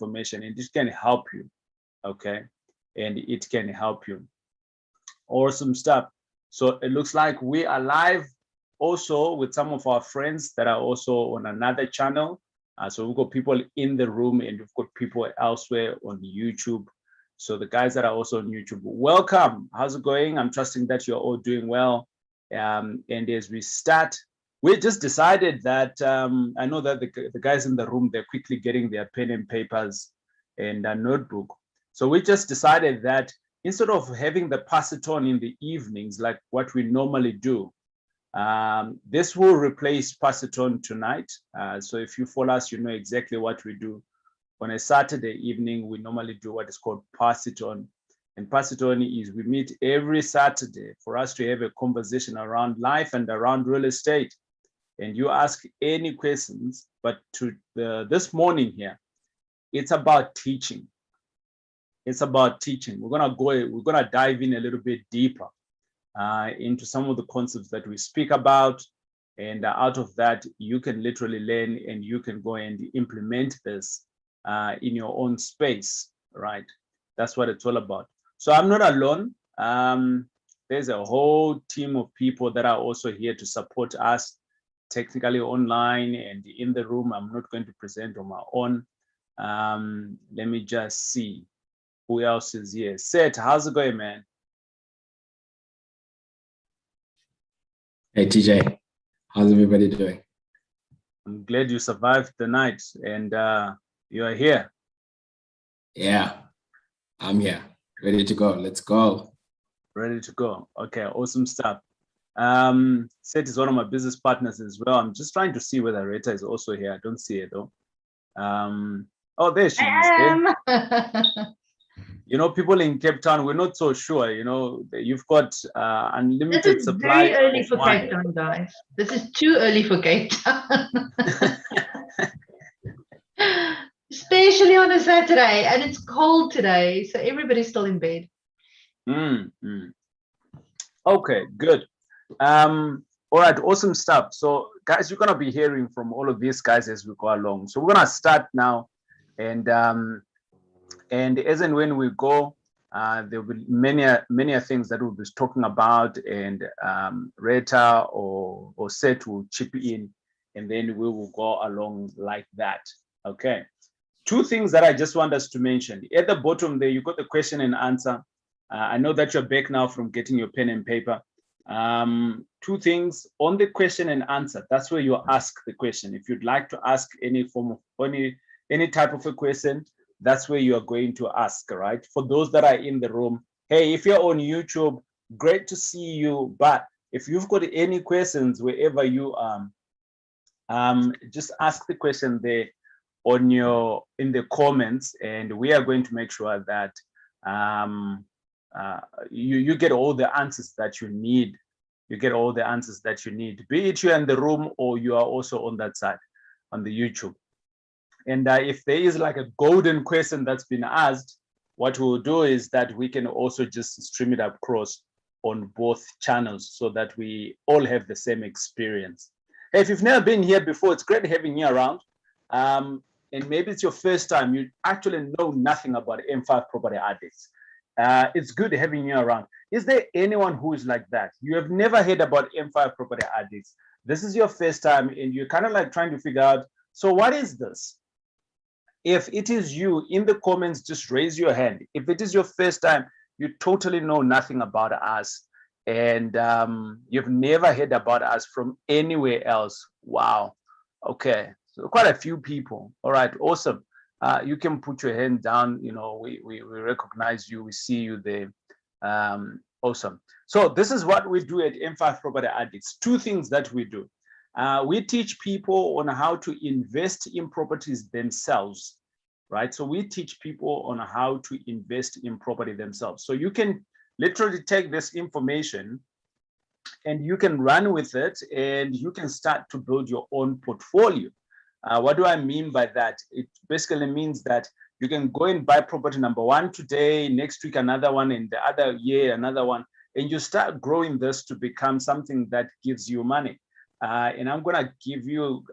information, and it can help you. Okay, and it can help you. Awesome stuff. So it looks like we are live also with some of our friends that are also on another channel. So we've got people in the room and we've got people elsewhere on YouTube. So the guys that are also on YouTube, welcome. How's it going? I'm trusting that you're all doing well. And as we start, we just decided that I know that the guys in the room, they're quickly getting their pen and papers and a notebook. So we just decided that instead of having the pass it on in the evenings, like what we normally do, this will replace pass it on tonight. So if you follow us, you know exactly what we do. On a Saturday evening, we normally do what is called pass it on. And pass it on is we meet every Saturday for us to have a conversation around life and around real estate. And you ask any questions, but to this morning here, it's about teaching. It's about teaching. We're gonna dive in a little bit deeper into some of the concepts that we speak about. And out of that, you can literally learn and you can go and implement this in your own space, right? That's what it's all about. So I'm not alone. There's a whole team of people that are also here to support us technically online and in the room. I'm not going to present on my own. Let me just see who else is here. Seth, how's it going, man? Hey, TJ, how's everybody doing? I'm glad you survived the night and you are here. Yeah, I'm here. Ready to go. Let's go. Ready to go. Okay, awesome stuff. Seth is one of my business partners as well. I'm just trying to see whether Rita is also here. I don't see her though. Oh, there she is. You know, people in Cape Town, we're not so sure. You know, you've got unlimited supply. This is very early for Cape Town, guys. This is too early for Cape Town. Especially on a Saturday, and it's cold today, so everybody's still in bed. Okay, good. All right, awesome stuff. So guys, you're gonna be hearing from all of these guys as we go along. So we're gonna start now, and as and when we go, there will be many things that we'll be talking about, and Rita or Seth will chip in, and then we will go along like that. Okay. Two things that I just want us to mention. At the bottom there, you got the question and answer. I know that you're back now from getting your pen and paper. Two things on the question and answer. That's where you ask the question. If you'd like to ask any form of any type of a question, that's where you are going to ask, right? For those that are in the room, hey, if you're on YouTube, great to see you. But if you've got any questions wherever you are, just ask the question there in the comments, and we are going to make sure that you get all the answers that you need. You get all the answers that you need, be it you're in the room or you are also on that side on the YouTube. And if there is like a golden question that's been asked, what we'll do is that we can also just stream it across on both channels so that we all have the same experience. Hey, if you've never been here before, it's great having you around. And maybe it's your first time, you actually know nothing about M5 Property Addicts. It's good having you around. Is there anyone who is like that? You have never heard about M5 Property Addicts. This is your first time and you're kind of like trying to figure out, so what is this? If it is you, in the comments, just raise your hand. If it is your first time, you totally know nothing about us and you've never heard about us from anywhere else. Wow. Okay. So quite a few people. All right, awesome. You can put your hand down. You know, we recognize you. We see you there. Awesome. So this is what we do at M5 Property Addicts. Two things that we do. We teach people on how to invest in properties themselves, right? So we teach people on how to invest in property themselves. So you can literally take this information and you can run with it and you can start to build your own portfolio. What do I mean by that? It basically means that you can go and buy property number one today, next week another one, and the other year another one, and you start growing this to become something that gives you money. And I'm gonna give you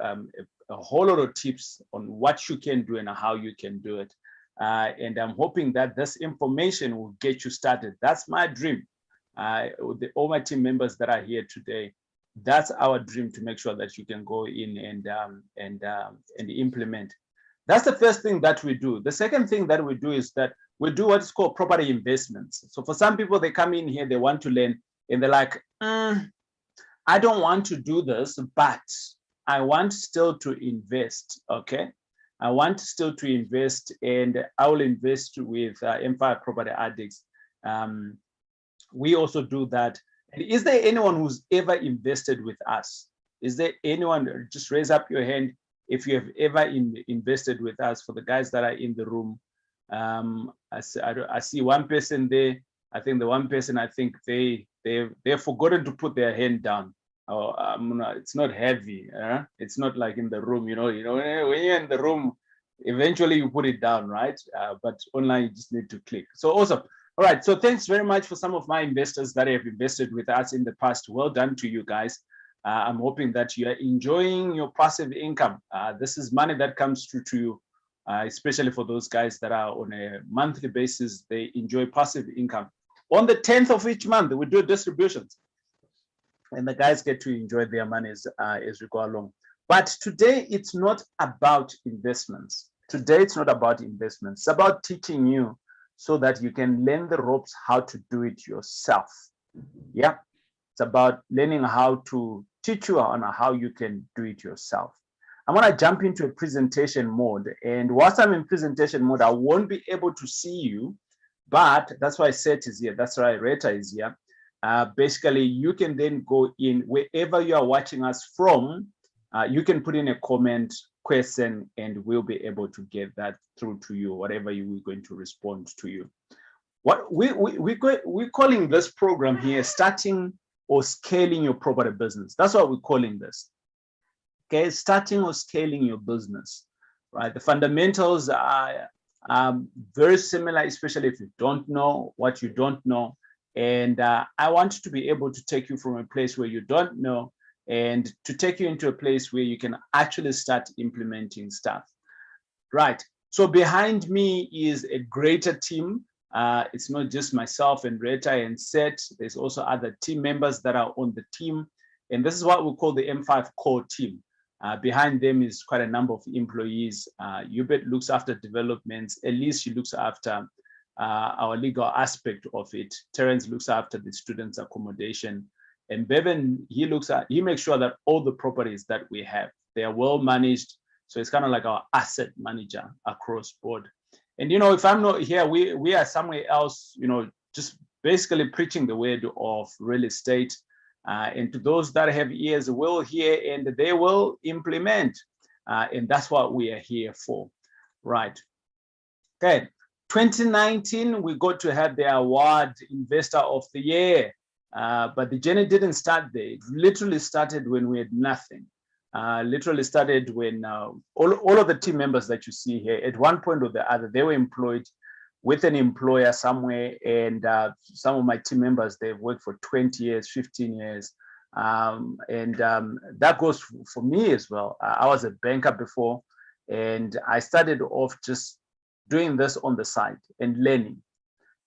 a whole lot of tips on what you can do and how you can do it. And I'm hoping that this information will get you started. That's my dream. All my team members that are here today, that's our dream, to make sure that you can go in and implement. That's the first thing that we do. The second thing that we do is that we do what's called property investments. So for some people, they come in here, they want to learn, and they're like, I don't want to do this, but I want still to invest, okay? I want still to invest, and I will invest with M5 Property Addicts. We also do that. And is there anyone who's ever invested with us? Is there anyone? Just raise up your hand if you have ever invested with us. For the guys that are in the room, I see one person there. I think the one person, I think they've forgotten to put their hand down. It's not heavy. It's not like in the room, you know, when you're in the room, eventually you put it down, right? But online you just need to click. So awesome. All right. So thanks very much for some of my investors that have invested with us in the past. Well done to you guys. I'm hoping that you are enjoying your passive income. This is money that comes through to you, especially for those guys that are on a monthly basis. They enjoy passive income. On the 10th of each month, we do distributions, and the guys get to enjoy their money as we go along. But today, it's not about investments. Today, it's not about investments. It's about teaching you so that you can learn the ropes how to do it yourself. Yeah, it's about learning how to teach you on how you can do it yourself. I'm going to jump into a presentation mode. And whilst I'm in presentation mode, I won't be able to see you, but that's why Seth is here. That's why Rita is here. Basically, you can then go in wherever you are watching us from. You can put in a comment, question, and we'll be able to get that through to you, whatever we're going to respond to you. What we're calling this program here, starting or scaling your property business. That's what we're calling this. Okay, starting or scaling your business, right? The fundamentals are very similar, especially if you don't know what you don't know. And I want to be able to take you from a place where you don't know and to take you into a place where you can actually start implementing stuff, right? So behind me is a greater team. It's not just myself and Reta and Seth. There's also other team members that are on the team. And this is what we call the M5 core team. Behind them is quite a number of employees. Hubert looks after developments. Elise, she looks after our legal aspect of it. Terence looks after the students' accommodation. And Bevan, he makes sure that all the properties that we have, they are well managed. So it's kind of like our asset manager across board. And, you know, if I'm not here, we are somewhere else, you know, just basically preaching the word of real estate. And to those that have ears will hear and they will implement. And that's what we are here for, right? Okay, 2019, we got to have the award Investor of the Year. But the journey didn't start there. It literally started when we had nothing. Literally started when all of the team members that you see here, at one point or the other, they were employed with an employer somewhere. And some of my team members, they've worked for 20 years, 15 years. That goes for me as well. I was a banker before, and I started off just doing this on the side and learning.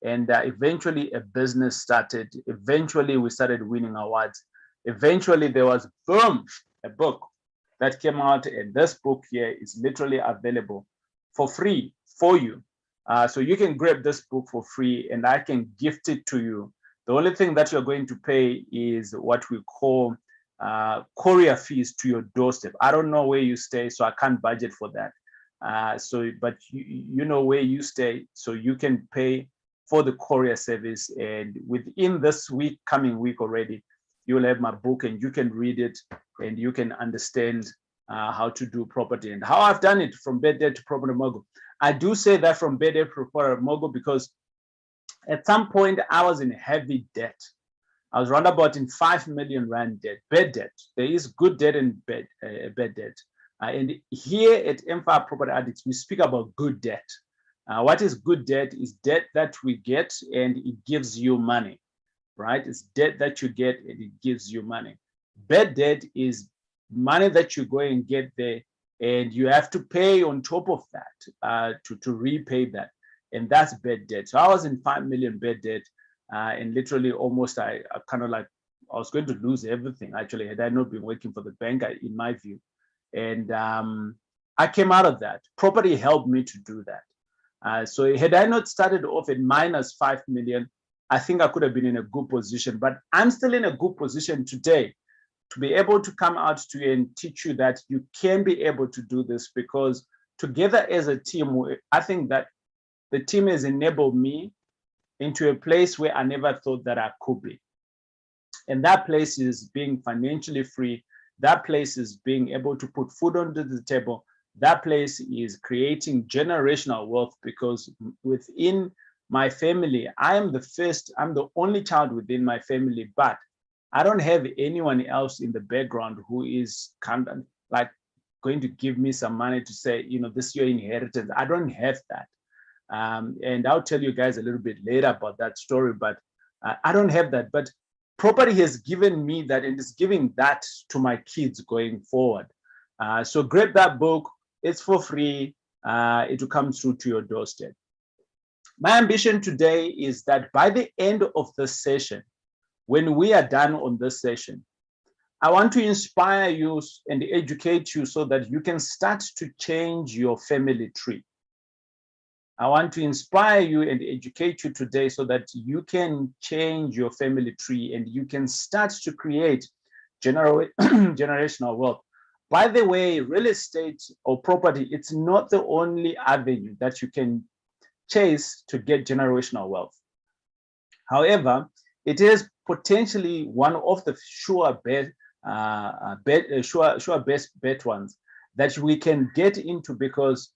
And eventually a business started. Eventually we started winning awards. Eventually there was, boom, a book that came out. And this book here is literally available for free for you. So you can grab this book for free and I can gift it to you. The only thing that you're going to pay is what we call courier fees to your doorstep. I don't know where you stay, so I can't budget for that. But you know where you stay, so you can pay for the courier service. And within this coming week already, you'll have my book and you can read it and you can understand how to do property and how I've done it from bed debt to Property Mogul. I do say that from bed debt to Property Mogul because at some point I was in heavy debt. I was round about in 5 million rand debt, bed debt. There is good debt and bad debt. And here at M5 Property Addicts, we speak about good debt. What is good debt? Is debt that we get and it gives you money, right? It's debt that you get and it gives you money. Bad debt is money that you go and get there and you have to pay on top of that to repay that, and that's bad debt. So I was in 5 million bad debt, and literally almost I kind of like I was going to lose everything actually had I not been working for the bank, in my view. And I came out of that. Property helped me to do that. So had I not started off at minus 5 million, I think I could have been in a good position. But I'm still in a good position today to be able to come out to you and teach you that you can be able to do this, because together as a team, I think that the team has enabled me into a place where I never thought that I could be. And that place is being financially free. That place is being able to put food onto the table. That place is creating generational wealth, because within my family, I'm the only child within my family, but I don't have anyone else in the background who is kind of like going to give me some money to say, you know, this is your inheritance. I don't have that. And I'll tell you guys a little bit later about that story, but I don't have that. But property has given me that, and is giving that to my kids going forward. So grab that book. It's for free. It will come through to your doorstep. My ambition today is that by the end of this session, when we are done on this session, I want to inspire you and educate you so that you can start to change your family tree. I want to inspire you and educate you today so that you can change your family tree and you can start to create generational wealth. By the way, real estate or property, it's not the only avenue that you can chase to get generational wealth. However, it is potentially one of the best bet ones that we can get into, because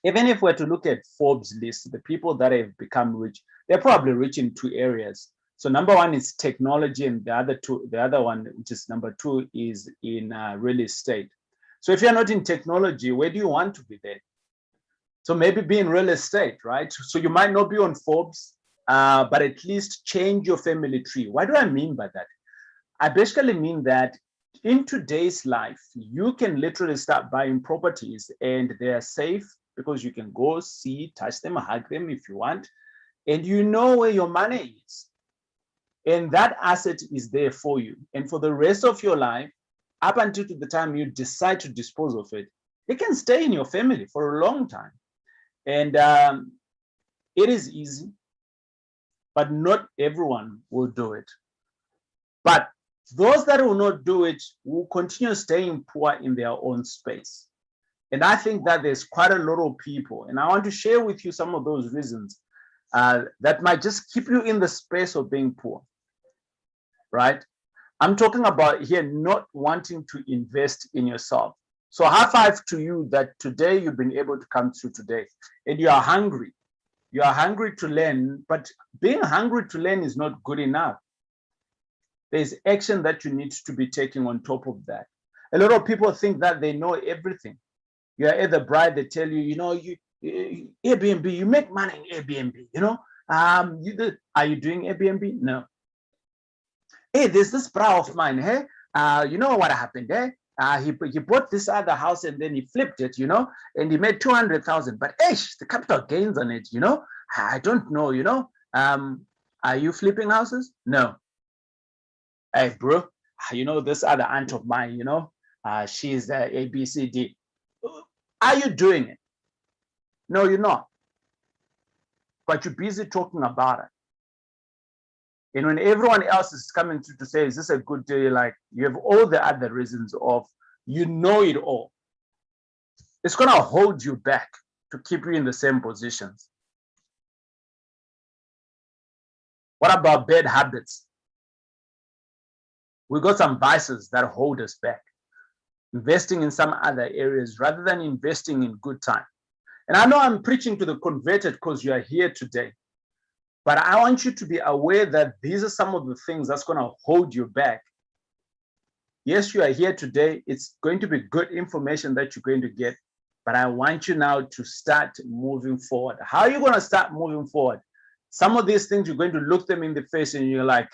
even if we're to look at Forbes list, the people that have become rich, they're probably rich in two areas. So number one is technology, and the other one, which is number two, is in real estate. So if you're not in technology, where do you want to be then? So maybe be in real estate, right? So you might not be on Forbes, but at least change your family tree. What do I mean by that? I basically mean that in today's life, you can literally start buying properties and they are safe, because you can go see, touch them, hug them if you want, and you know where your money is. And that asset is there for you. And for the rest of your life, up until the time you decide to dispose of it, it can stay in your family for a long time. And it is easy, but not everyone will do it. But those that will not do it will continue staying poor in their own space. And I think that there's quite a lot of people, and I want to share with you some of those reasons that might just keep you in the space of being poor, right? I'm talking about here not wanting to invest in yourself. So high five to you that today you've been able to come through today and you are hungry. You are hungry to learn, but being hungry to learn is not good enough. There's action that you need to be taking on top of that. A lot of people think that they know everything. You are at the bride, they tell you, you know, Airbnb, you make money in Airbnb, you know. Are you doing Airbnb? No. Hey, there's this bra of mine, hey? You know what happened, eh? He bought this other house and then he flipped it, you know, and he made 200,000, but the capital gains on it, you know. I don't know, you know. Are you flipping houses? No. Hey, bro, you know, this other aunt of mine, you know, she's ABCD. Are you doing it? No, you're not. But you're busy talking about it. And when everyone else is coming to say, is this a good day? Like, you have all the other reasons of, you know it all. It's going to hold you back to keep you in the same positions. What about bad habits? We got some vices that hold us back. Investing in some other areas rather than investing in good time. And I know I'm preaching to the converted because you are here today, but I want you to be aware that these are some of the things that's going to hold you back. Yes, you are here today. It's going to be good information that you're going to get, but I want you now to start moving forward. How are you going to start moving forward? Some of these things, you're going to look them in the face and you're like,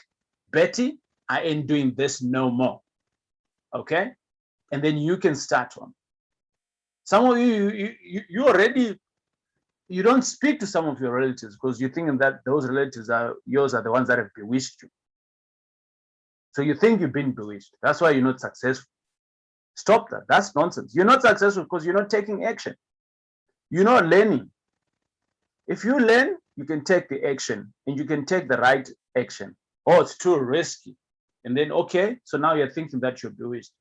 Betty, I ain't doing this no more. Okay? And then you can start one. Some of you already, you don't speak to some of your relatives because you're thinking that those relatives are yours, are the ones that have bewitched you. So you think you've been bewitched. That's why you're not successful. Stop that. That's nonsense. You're not successful because you're not taking action. You're not learning. If you learn, you can take the action and you can take the right action. Oh, it's too risky. And then, okay, so now you're thinking that you're bewitched.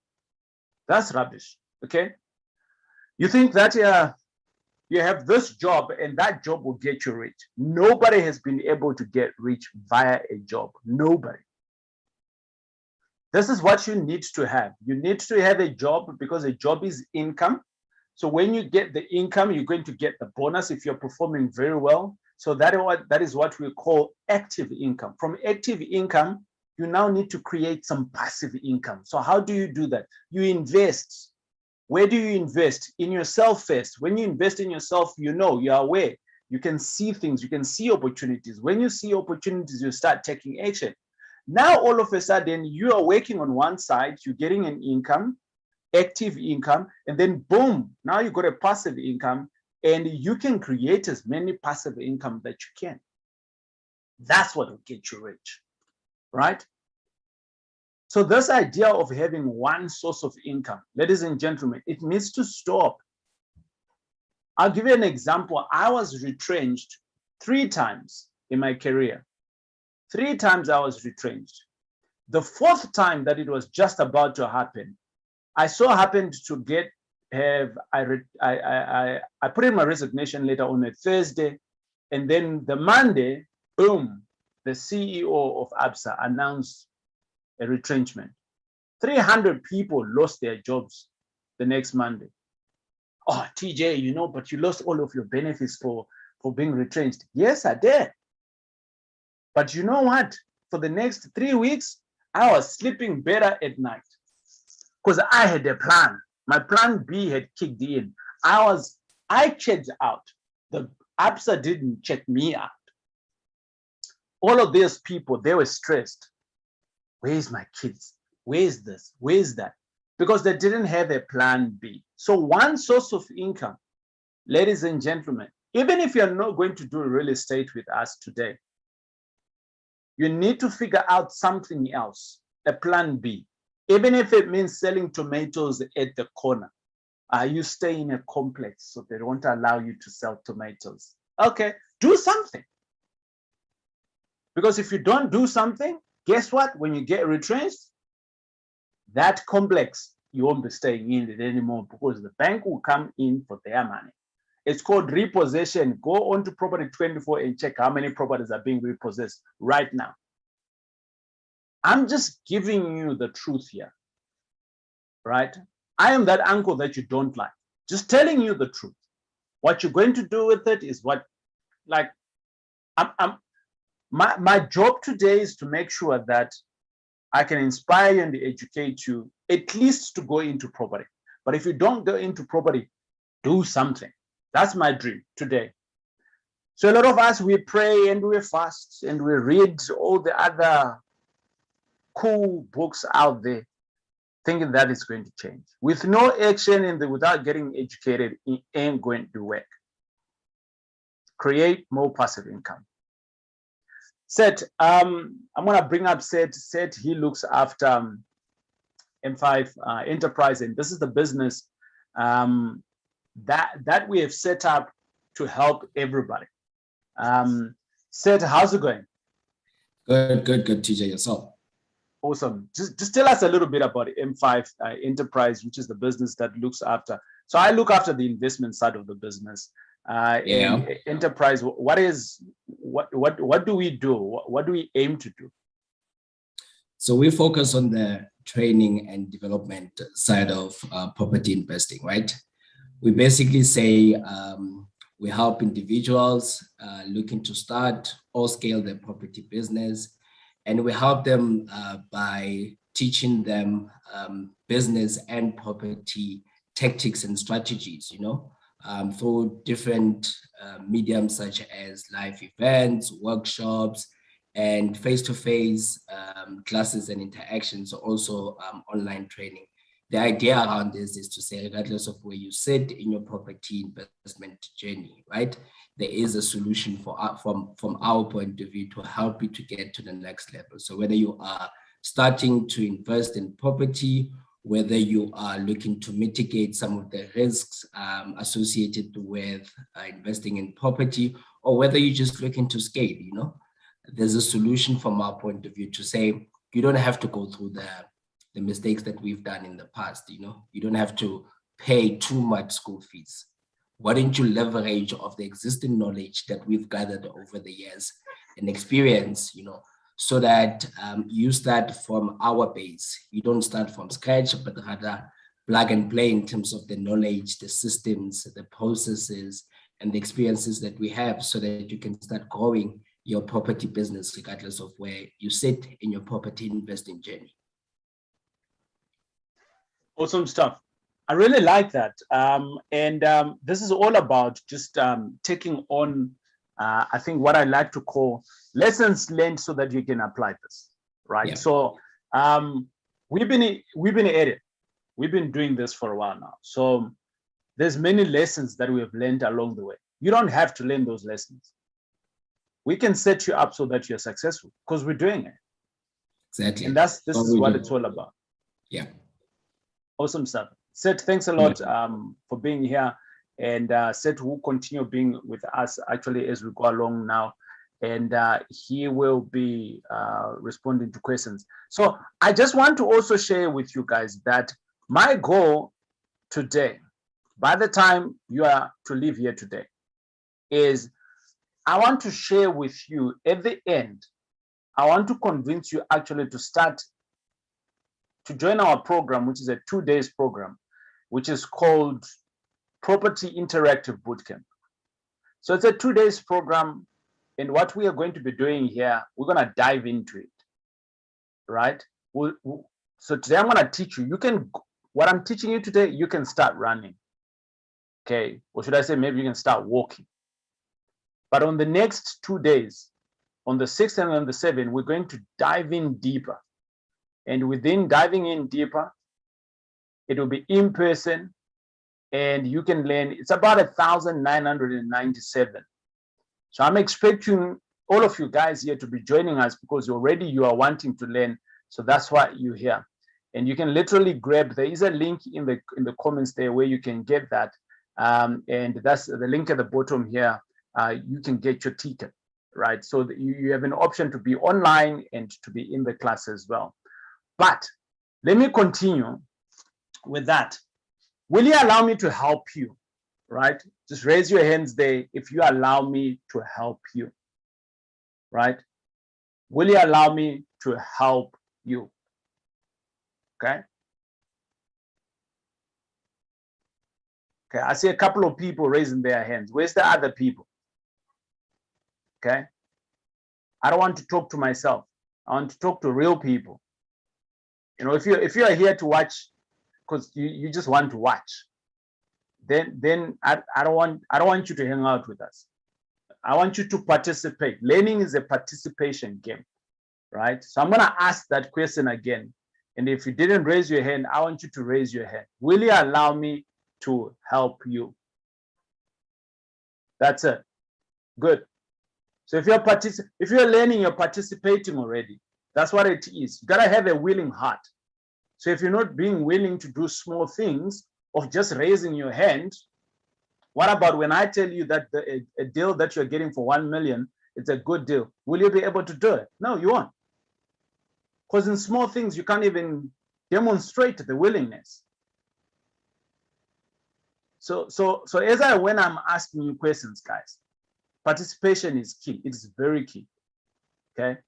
That's rubbish, okay? You think that you have this job and that job will get you rich. Nobody has been able to get rich via a job. Nobody. This is what you need to have. You need to have a job because a job is income. So when you get the income, you're going to get the bonus if you're performing very well. So that is what we call active income. From active income, you now need to create some passive income. So how do you do that? You invest. Where do you invest? In yourself first. When you invest in yourself, you know, you're aware. You can see things. You can see opportunities. When you see opportunities, you start taking action. Now, all of a sudden, you are working on one side, you're getting an income, active income, and then boom, now you got a passive income, and you can create as many passive income that you can. That's what will get you rich, right? So this idea of having one source of income, ladies and gentlemen, it needs to stop. I'll give you an example. I was retrenched 3 times in my career. 3 times I was retrenched. The 4th time that it was just about to happen, I so happened to I put in my resignation letter on a Thursday, and then the Monday, boom, the CEO of ABSA announced a retrenchment. 300 people lost their jobs the next Monday. Oh, TJ, you know, but you lost all of your benefits for being retrenched. Yes, I did. But you know what? For the next 3 weeks, I was sleeping better at night because I had a plan. My plan B had kicked in. I checked out. The ABSA didn't check me out. All of these people, they were stressed. Where's my kids? Where's this? Where's that? Because they didn't have a plan B. So one source of income, ladies and gentlemen, even if you're not going to do real estate with us today, you need to figure out something else, a plan B. Even if it means selling tomatoes at the corner. You stay in a complex, so they won't allow you to sell tomatoes. Okay, do something. Because if you don't do something, guess what? When you get retrenched, that complex, you won't be staying in it anymore because the bank will come in for their money. It's called repossession. Go on to Property 24 and check how many properties are being repossessed right now. I'm just giving you the truth here, right? I am that uncle that you don't like. Just telling you the truth. What you're going to do with it is what, like, my job today is to make sure that I can inspire you and educate you, at least to go into property. But if you don't go into property, do something. That's my dream today. So a lot of us, we pray and we fast and we read all the other cool books out there, thinking that it's going to change. With no action without getting educated, it ain't going to work. Create more passive income. Seth, I'm going to bring up Seth. Seth, he looks after M5 Enterprise, and this is the business that we have set up to help everybody. Seth, how's it going? Good, TJ, yourself. Awesome. Just tell us a little bit about M5 Enterprise, which is the business that looks after. So I look after the investment side of the business. And Enterprise, what do we do? What do we aim to do? So we focus on the training and development side of property investing, right? We basically say we help individuals looking to start or scale their property business. And we help them by teaching them business and property tactics and strategies, you know, through different mediums such as live events, workshops, and face-to-face classes and interactions, also online training. the idea around this is to say, regardless of where you sit in your property investment journey, right? There is a solution from our point of view to help you to get to the next level. So whether you are starting to invest in property, whether you are looking to mitigate some of the risks associated with investing in property, or whether you're just looking to scale, you know, there's a solution from our point of view to say, you don't have to go through the mistakes that we've done in the past, you know, you don't have to pay too much school fees. Why don't you leverage of the existing knowledge that we've gathered over the years and experience, you know, so that you start from our base. You don't start from scratch, but rather plug and play in terms of the knowledge, the systems, the processes, and the experiences that we have, so that you can start growing your property business regardless of where you sit in your property investing journey. Awesome stuff. I really like that. This is all about just taking on, I think, what I like to call lessons learned so that you can apply this, right? Yeah. So we've been at it. We've been doing this for a while now. So there's many lessons that we have learned along the way. You don't have to learn those lessons. We can set you up so that you're successful because we're doing it. Exactly. And this is what it's all about. Yeah. Awesome stuff. Seth, thanks a lot for being here. And Seth will continue being with us actually as we go along now. And he will be responding to questions. So I just want to also share with you guys that my goal today, by the time you are to leave here today, is I want to share with you at the end, I want to convince you actually to start to join our program, which is a 2 days program, which is called Property Interactive Bootcamp. So it's a 2 days program. And what we are going to be doing here, we're going to dive into it, right? So today I'm going to teach you, what I'm teaching you today, you can start running. Okay. Or should I say, maybe you can start walking. But on the next 2 days, on the 6th and on the 7th, we're going to dive in deeper. And within diving in deeper, it will be in person and you can learn, it's about 1,997. So I'm expecting all of you guys here to be joining us because already you are wanting to learn. So that's why you're here. And you can literally grab, there is a link in the comments there where you can get that. And that's the link at the bottom here. You can get your ticket, right? So you have an option to be online and to be in the class as well. But let me continue with that. Will you allow me to help you, right? Just raise your hands there if you allow me to help you, right? Will you allow me to help you? Okay. Okay, I see a couple of people raising their hands. Where's the other people? Okay. I don't want to talk to myself. I want to talk to real people. You know, if you are here to watch because you just want to watch, then I don't want you to hang out with us. I want you to participate. Learning is a participation game, right? So I'm gonna ask that question again. And if you didn't raise your hand, I want you to raise your hand. Will you allow me to help you? That's it. Good. So if you're learning, you're participating already. That's what it is. You gotta have a willing heart. So if you're not being willing to do small things of just raising your hand, what about when I tell you that a deal that you're getting for 1 million, it's a good deal? Will you be able to do it? No, you won't. Because in small things, you can't even demonstrate the willingness. So when I'm asking you questions, guys, participation is key. It is very key. Okay.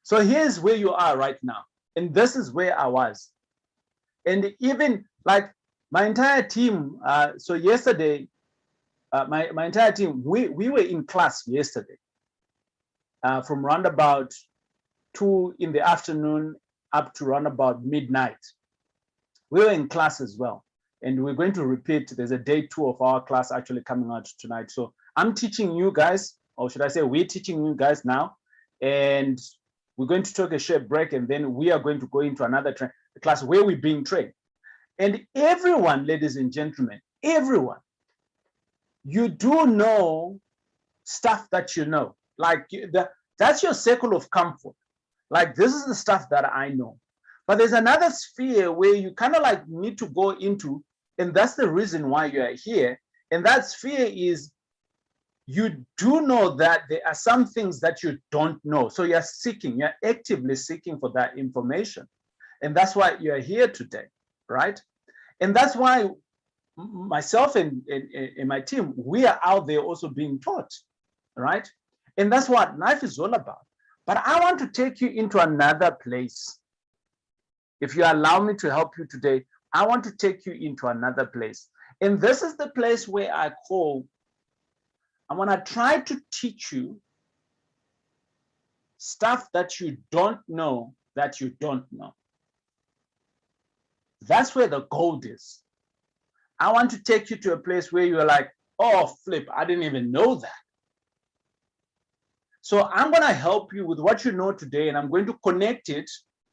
So here's where you are right now. And this is where I was. And even like my entire team, so yesterday, my entire team, we were in class yesterday from around about 2 in the afternoon up to around about midnight. We were in class as well. And we're going to repeat, there's a day 2 of our class actually coming out tonight. So I'm teaching you guys, or should I say we're teaching you guys now, and we're going to take a short break and then we are going to go into another class where we're being trained. And everyone, ladies and gentlemen, everyone, you do know stuff that you know. Like that's your circle of comfort. Like this is the stuff that I know. But there's another sphere where you kind of like need to go into, and that's the reason why you are here. And that sphere is you do know that there are some things that you don't know. So you're seeking, you're actively seeking for that information. And that's why you're here today, right? And that's why myself and my team, we are out there also being taught, right? And that's what life is all about. But I want to take you into another place. If you allow me to help you today, I want to take you into another place. And this is the place where I want to try to teach you stuff that you don't know that you don't know. That's where the gold is. I want to take you to a place where you're like, oh, flip, I didn't even know that. So I'm going to help you with what you know today, and I'm going to connect it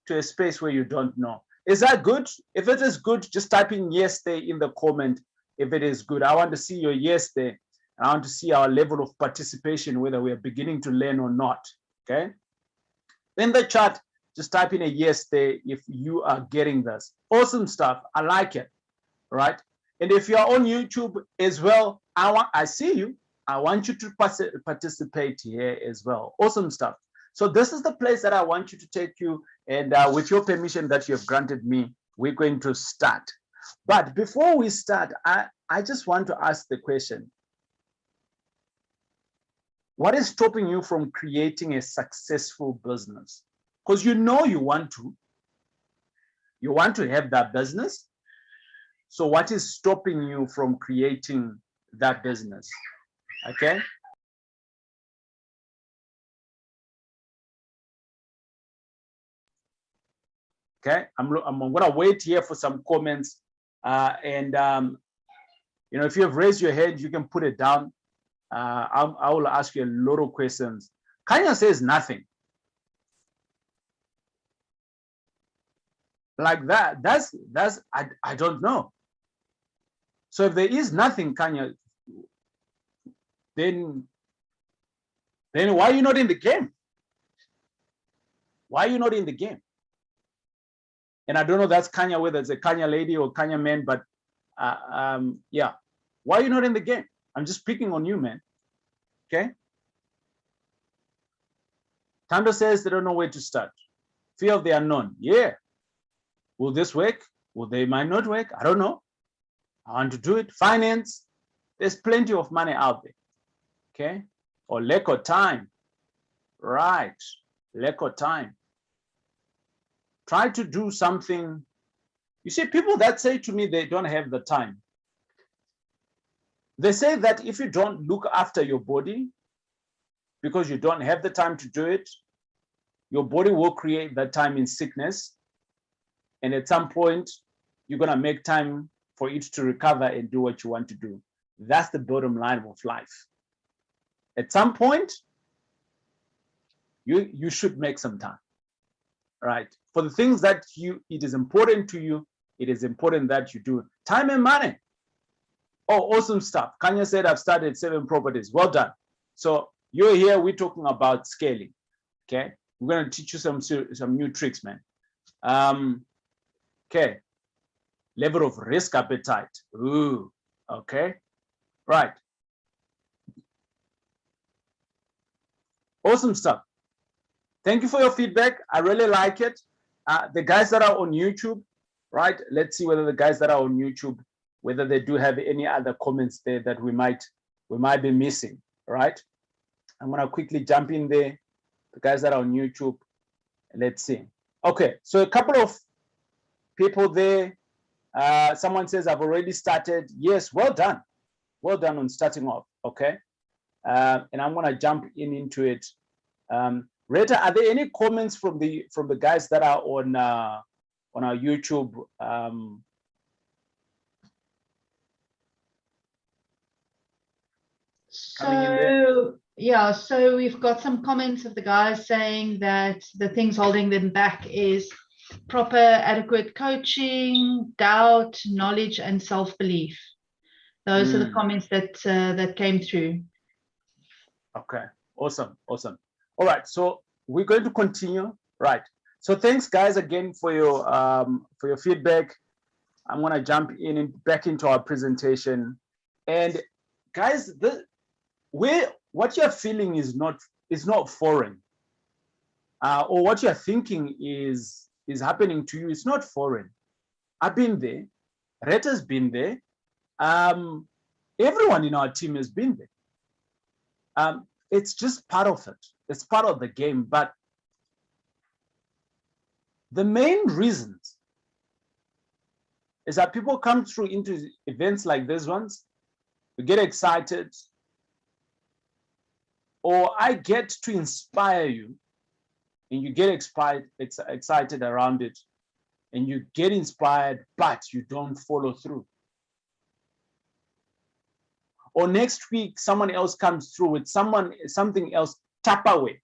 to a space where you don't know. Is that good? If it is good, just type in yes there in the comment. If it is good, I want to see your yes there. I want to see our level of participation, whether we are beginning to learn or not, okay? In the chat, just type in a yes there if you are getting this. Awesome stuff, I like it, right? And if you're on YouTube as well, I see you. I want you to participate here as well. Awesome stuff. So this is the place that I want you to take you, and with your permission that you have granted me, we're going to start. But before we start, I just want to ask the question, what is stopping you from creating a successful business? Because you know you want to have that business. So what is stopping you from creating that business? Okay. Okay, I'm gonna wait here for some comments, and you know, if you have raised your hand, you can put it down. I will ask you a lot of questions. Kanya says nothing. Like that. That's I don't know. So if there is nothing, Kanya, then why are you not in the game? Why are you not in the game? And I don't know that's Kanya, whether it's a Kanya lady or Kanya man, but yeah, why are you not in the game? I'm just picking on you, man. Okay. Tando says they don't know where to start. Fear of the unknown. Yeah. Will this work? Will they might not work? I don't know. I want to do it. Finance. There's plenty of money out there. Okay. Or lack of time. Right. Lack of time. Try to do something. You see, people that say to me they don't have the time. They say that if you don't look after your body, because you don't have the time to do it, your body will create that time in sickness. And at some point, you're going to make time for it to recover and do what you want to do. That's the bottom line of life. At some point, you should make some time, right? For the things that it is important to you, it is important that you do. Time and money. Oh, awesome stuff. Kanya said, I've started 7 properties. Well done. So you're here, we're talking about scaling, okay? We're going to teach you some new tricks, man. Okay. Level of risk appetite. Ooh, okay. Right. Awesome stuff. Thank you for your feedback. I really like it. The guys that are on YouTube, right? Let's see whether the guys that are on YouTube, whether they do have any other comments there that we might be missing, right? I'm gonna quickly jump in there. The guys that are on YouTube, let's see. Okay, so a couple of people there. Someone says, I've already started. Yes, well done. Well done on starting off, okay? And I'm gonna jump into it. Rita, are there any comments from the guys that are on our YouTube? So yeah, so we've got some comments of the guys saying that the things holding them back is proper, adequate coaching, doubt, knowledge, and self-belief. Those are the comments that that came through. Okay, awesome, awesome. All right, so we're going to continue. Right. So thanks, guys, again for your feedback. I'm gonna jump in and back into our presentation. And guys, what you're feeling is not foreign, or what you're thinking is happening to you. It's not foreign. I've been there. Reta's been there. Everyone in our team has been there. It's just part of it. It's part of the game. But the main reasons is that people come through into events like these ones, we get excited, or I get to inspire you, and you get excited around it, and you get inspired, but you don't follow through. Or next week, someone else comes through with something else, tap away.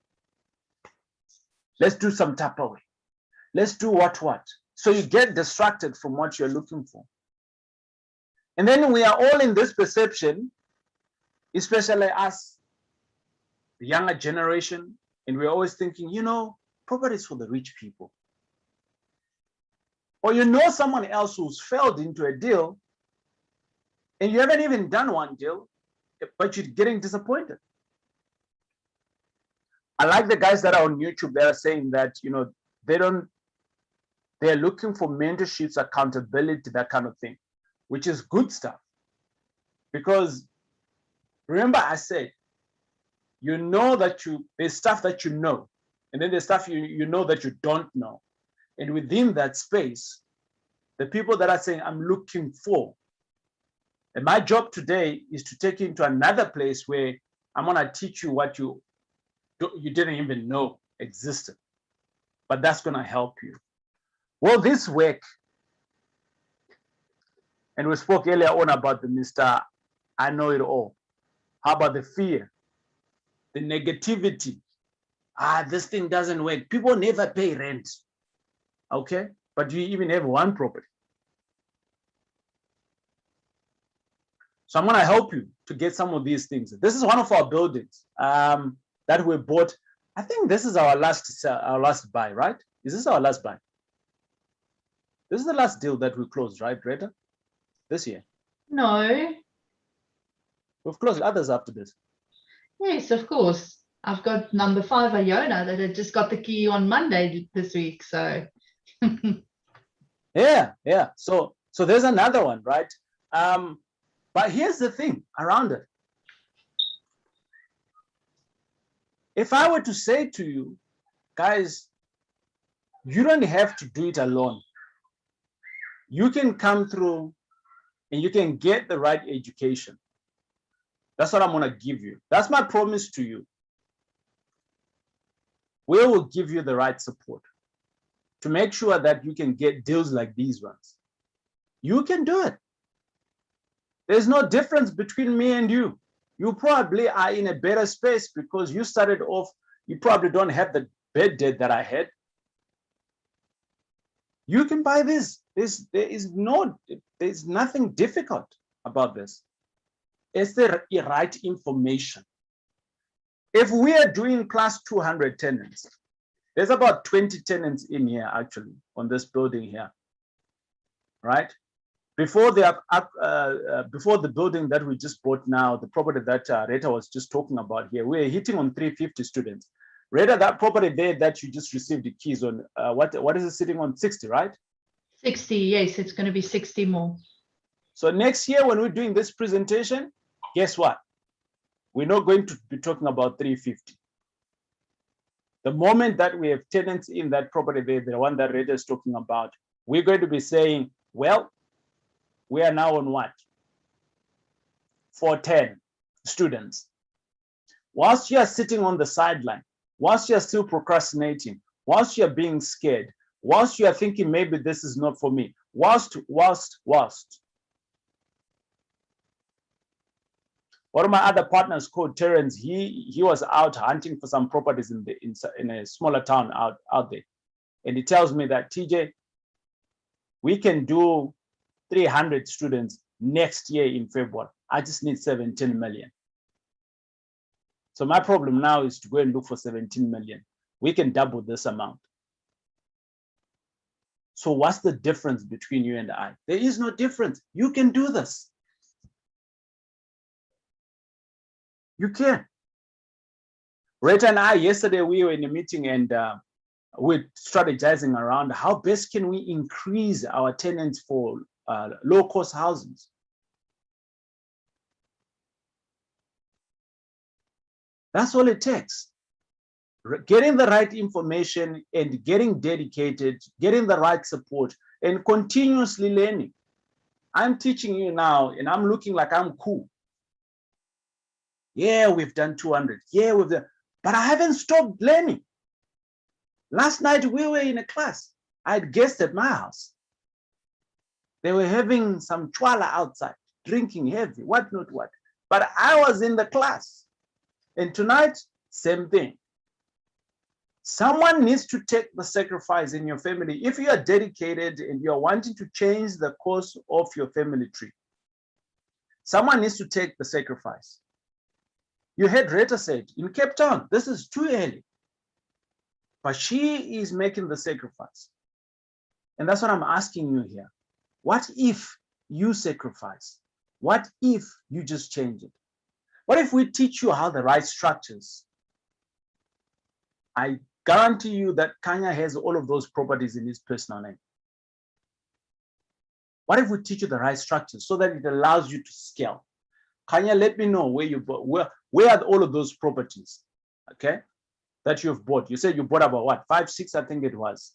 Let's do some tap away. Let's do what? So you get distracted from what you're looking for. And then we are all in this perception, especially us, the younger generation, and we're always thinking, property is for the rich people. Or someone else who's failed into a deal, and you haven't even done one deal, but you're getting disappointed. I like the guys that are on YouTube that are saying that, they're looking for mentorships, accountability, that kind of thing, which is good stuff. Because remember I said, that there's stuff that you know, and then there's stuff you know that you don't know. And within that space, the people that are saying, I'm looking for, and my job today is to take you into another place where I'm gonna teach you what you didn't even know existed, but that's gonna help you. Well, this work, and we spoke earlier on about the Mr. I know it all. How about the fear, the negativity? This thing doesn't work. People never pay rent. Okay, but you even have one property. So I'm gonna help you to get some of these things. This is one of our buildings that we bought. I think this is our last buy, right? Is this our last buy? This is the last deal that we closed, right, Greta? This year? No. We've closed others after this. Yes, of course. I've got number 5, Iona, that had just got the key on Monday this week. So yeah. So there's another one, right? But here's the thing around it. If I were to say to you, guys, you don't have to do it alone. You can come through and you can get the right education. That's what I'm going to give you. That's my promise to you. We will give you the right support to make sure that you can get deals like these ones. You can do it. There's no difference between me and you. You probably are in a better space because you started off, you probably don't have the bad debt that I had. You can buy this. There's nothing difficult about this. It's the right information. If we are doing class 200 tenants, there's about 20 tenants in here actually on this building here, right? Before the building that we just bought now, the property that Rita was just talking about here, we're hitting on 350 students. Rita, that property there that you just received the keys on, what is it sitting on? 60, right? 60, yes, it's going to be 60 more. So next year when we're doing this presentation, guess what? We're not going to be talking about 350. The moment that we have tenants in that property there, the one that Rita is talking about, we're going to be saying, well, we are now on what? 410 students. Whilst you are sitting on the sideline, whilst you are still procrastinating, whilst you are being scared, whilst you are thinking maybe this is not for me, whilst. One of my other partners called Terence, he was out hunting for some properties in a smaller town out there. and he tells me that, TJ, we can do 300 students next year in February. I just need 17 million. So my problem now is to go and look for 17 million. We can double this amount. So what's the difference between you and I? There is no difference. You can do this. You can. Rita and I, yesterday, we were in a meeting and we're strategizing around how best can we increase our tenants for low-cost houses. That's all it takes. Getting the right information and getting dedicated, getting the right support, and continuously learning. I'm teaching you now, and I'm looking like I'm cool. Yeah, we've done 200. Yeah, we've done, but I haven't stopped learning. Last night we were in a class. I had guests at my house. They were having some chwala outside, drinking heavy, what not what. But I was in the class. And tonight, same thing. Someone needs to take the sacrifice in your family. If you are dedicated and you're wanting to change the course of your family tree, someone needs to take the sacrifice. You heard Rita said, in Cape Town, this is too early. But she is making the sacrifice. And that's what I'm asking you here. What if you sacrifice? What if you just change it? What if we teach you how the right structures? I guarantee you that Kanya has all of those properties in his personal name. What if we teach you the right structures so that it allows you to scale? Kanya, let me know where you bought, where are all of those properties, okay, that you've bought. You said you bought about what, 5, 6, I think it was.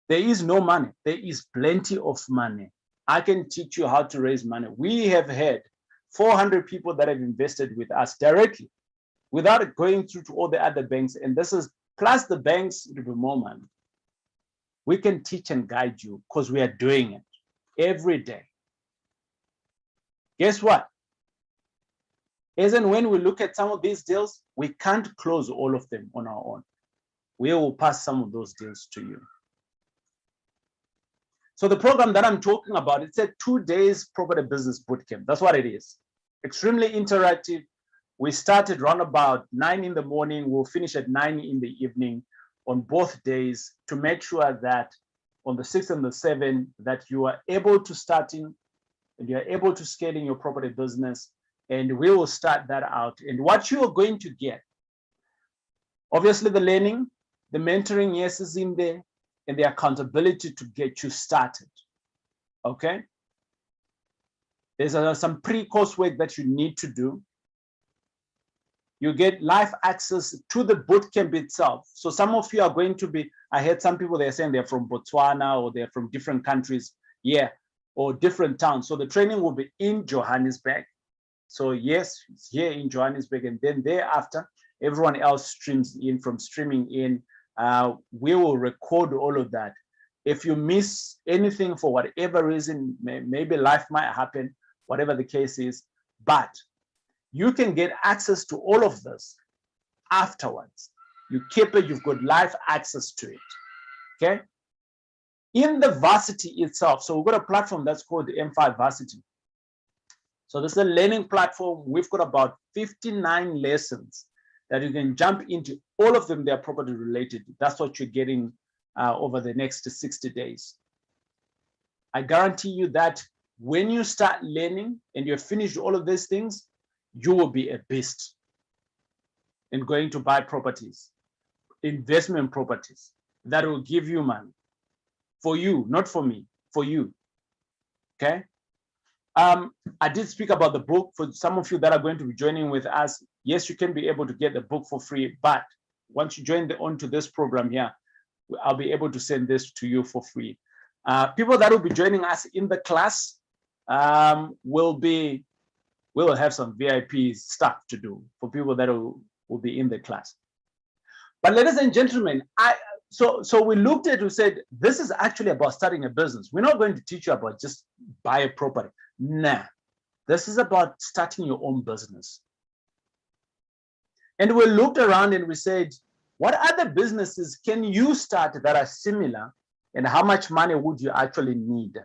There is no money. There is plenty of money. I can teach you how to raise money. We have had 400 people that have invested with us directly without going through to all the other banks. And this is plus the banks, it will be more money. We can teach and guide you because we are doing it every day. Guess what? As and when we look at some of these deals, we can't close all of them on our own. We will pass some of those deals to you. So the program that I'm talking about, it's a 2 days property business bootcamp. That's what it is. Extremely interactive. We started around about 9 in the morning. We'll finish at 9 in the evening on both days to make sure that on the 6th and the 7th that you are able to start in and you're able to scale in your property business. And we will start that out. And what you are going to get, obviously the learning, the mentoring, yes, is in there, and the accountability to get you started, okay? There's some pre-course work that you need to do. You get live access to the bootcamp itself. So some of you are going to be, I heard some people, they're saying they're from Botswana or they're from different countries, yeah, or different towns. So the training will be in Johannesburg. So yes, it's here in Johannesburg, and then thereafter, everyone else streams in from streaming in. We will record all of that. If you miss anything for whatever reason, maybe life might happen, whatever the case is, but you can get access to all of this afterwards. You keep it, you've got live access to it, okay? In the varsity itself, so we've got a platform that's called the M5 Varsity. So this is a learning platform. We've got about 59 lessons that you can jump into. All of them, they're property related. That's what you're getting over the next 60 days. I guarantee you that when you start learning and you've finished all of these things, you will be a beast in going to buy properties, investment properties that will give you money for you, not for me, for you, okay? I did speak about the book. For some of you that are going to be joining with us, yes, you can be able to get the book for free, but once you join onto this program here, I'll be able to send this to you for free. People that will be joining us in the class will have some VIP stuff to do for people that will be in the class. But ladies and gentlemen, so we looked at it, we said, this is actually about starting a business. We're not going to teach you about just buy a property. Nah, this is about starting your own business. And we looked around and we said, What other businesses can you start that are similar, and how much money would you actually need?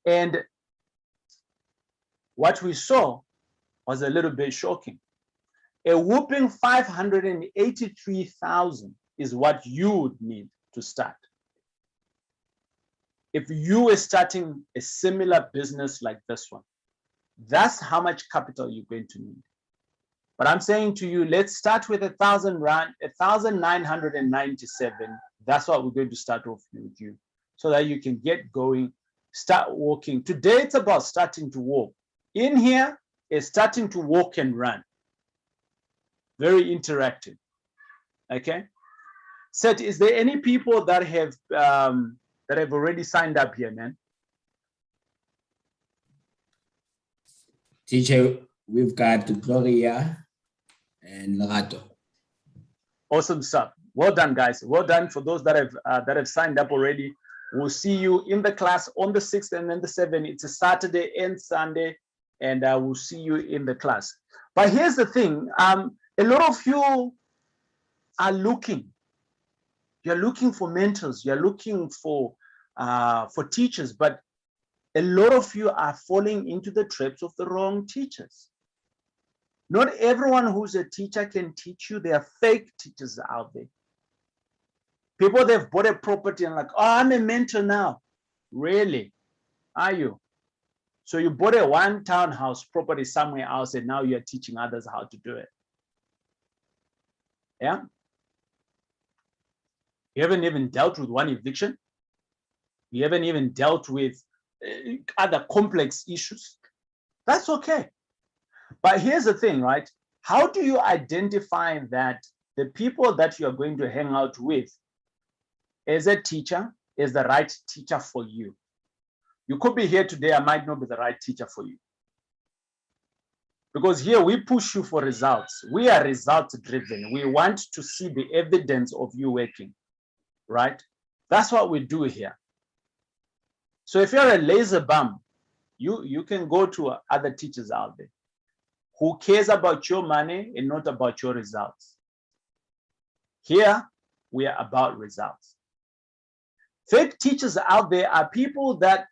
And what we saw was a little bit shocking. A whooping 583,000 is what you would need to start. If you were starting a similar business like this one, that's how much capital you're going to need. But I'm saying to you, let's start with 1,000 rand, 1,997. That's what we're going to start off with you, so that you can get going, start walking. Today, it's about starting to walk. In here is starting to walk and run. Very interactive. Okay. Seth, is there any people that have already signed up here, man? Teacher, we've got Gloria and Larato. Awesome stuff. Well done, guys. Well done for those that have signed up already. We'll see you in the class on the 6th and then the 7th. It's a Saturday and Sunday, and we'll see you in the class. But here's the thing. A lot of you are looking. You're looking for mentors. You're looking for teachers, but a lot of you are falling into the traps of the wrong teachers. Not everyone who's a teacher can teach you. There are fake teachers out there. People, they've bought a property and like, oh, I'm a mentor now. Really? Are you? So you bought a one townhouse property somewhere else and now you're teaching others how to do it. Yeah? You haven't even dealt with one eviction. You haven't even dealt with other complex issues. That's okay. But here's the thing, right? How do you identify that the people that you're going to hang out with as a teacher is the right teacher for you? You could be here today, I might not be the right teacher for you. Because here we push you for results. We are results driven. We want to see the evidence of you working, right? That's what we do here. So if you're a laser bum, you can go to other teachers out there who cares about your money and not about your results. Here, we are about results. Fake teachers out there are people that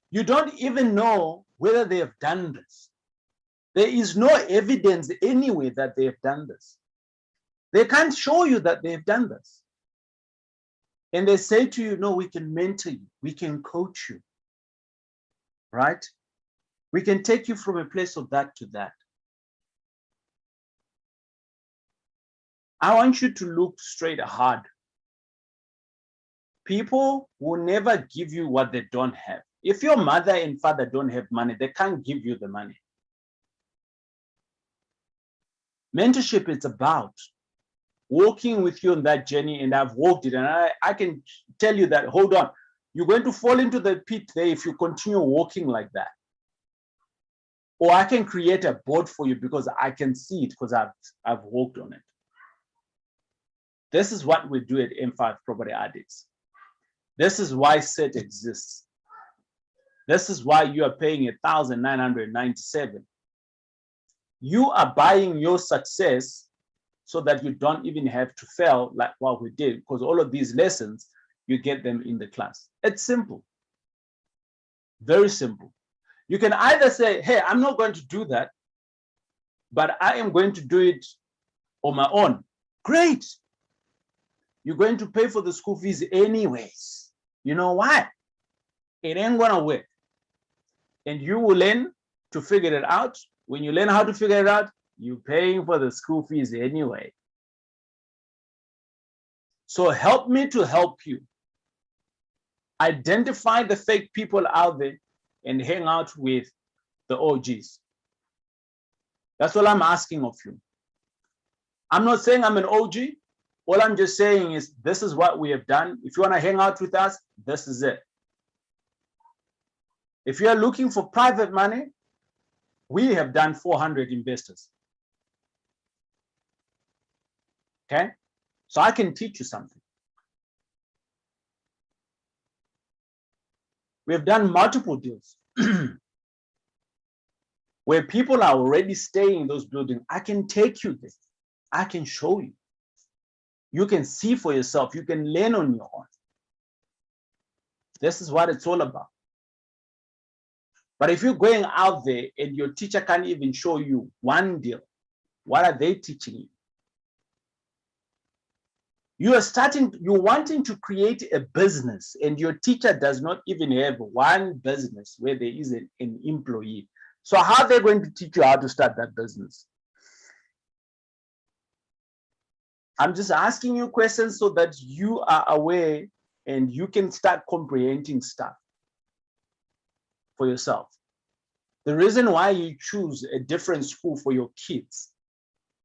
you don't even know whether they have done this. There is no evidence anyway that they have done this. They can't show you that they've done this. And they say to you, no, we can mentor you, we can coach you, right? We can take you from a place of that to that. I want you to look straight ahead. People will never give you what they don't have. If your mother and father don't have money, they can't give you the money. Mentorship is about walking with you on that journey, and I've walked it, and I can tell you that, hold on, you're going to fall into the pit there if you continue walking like that. Or I can create a board for you because I can see it because I've walked on it. This is what we do at M5 Property Addicts. This is why SET exists. This is why you are paying 1,997. You are buying your success so that you don't even have to fail like what we did, because all of these lessons, you get them in the class. It's simple. Very simple. You can either say, hey, I'm not going to do that, but I am going to do it on my own. Great. You're going to pay for the school fees anyways. You know why? It ain't gonna work. And you will learn to figure it out. When you learn how to figure it out, you're paying for the school fees anyway. So help me to help you. Identify the fake people out there and hang out with the OGs. That's all I'm asking of you. I'm not saying I'm an OG. All I'm just saying is this is what we have done. If you want to hang out with us, this is it. If you are looking for private money, we have done 400 investors. Okay? So I can teach you something. We have done multiple deals where people are already staying in those buildings. I can take you there. I can show you. You can see for yourself. You can learn on your own. This is what it's all about. But if you're going out there and your teacher can't even show you one deal, what are they teaching you? You're wanting to create a business and your teacher does not even have one business where there is an employee. So how are they going to teach you how to start that business? I'm just asking you questions so that you are aware and you can start comprehending stuff for yourself. The reason why you choose a different school for your kids,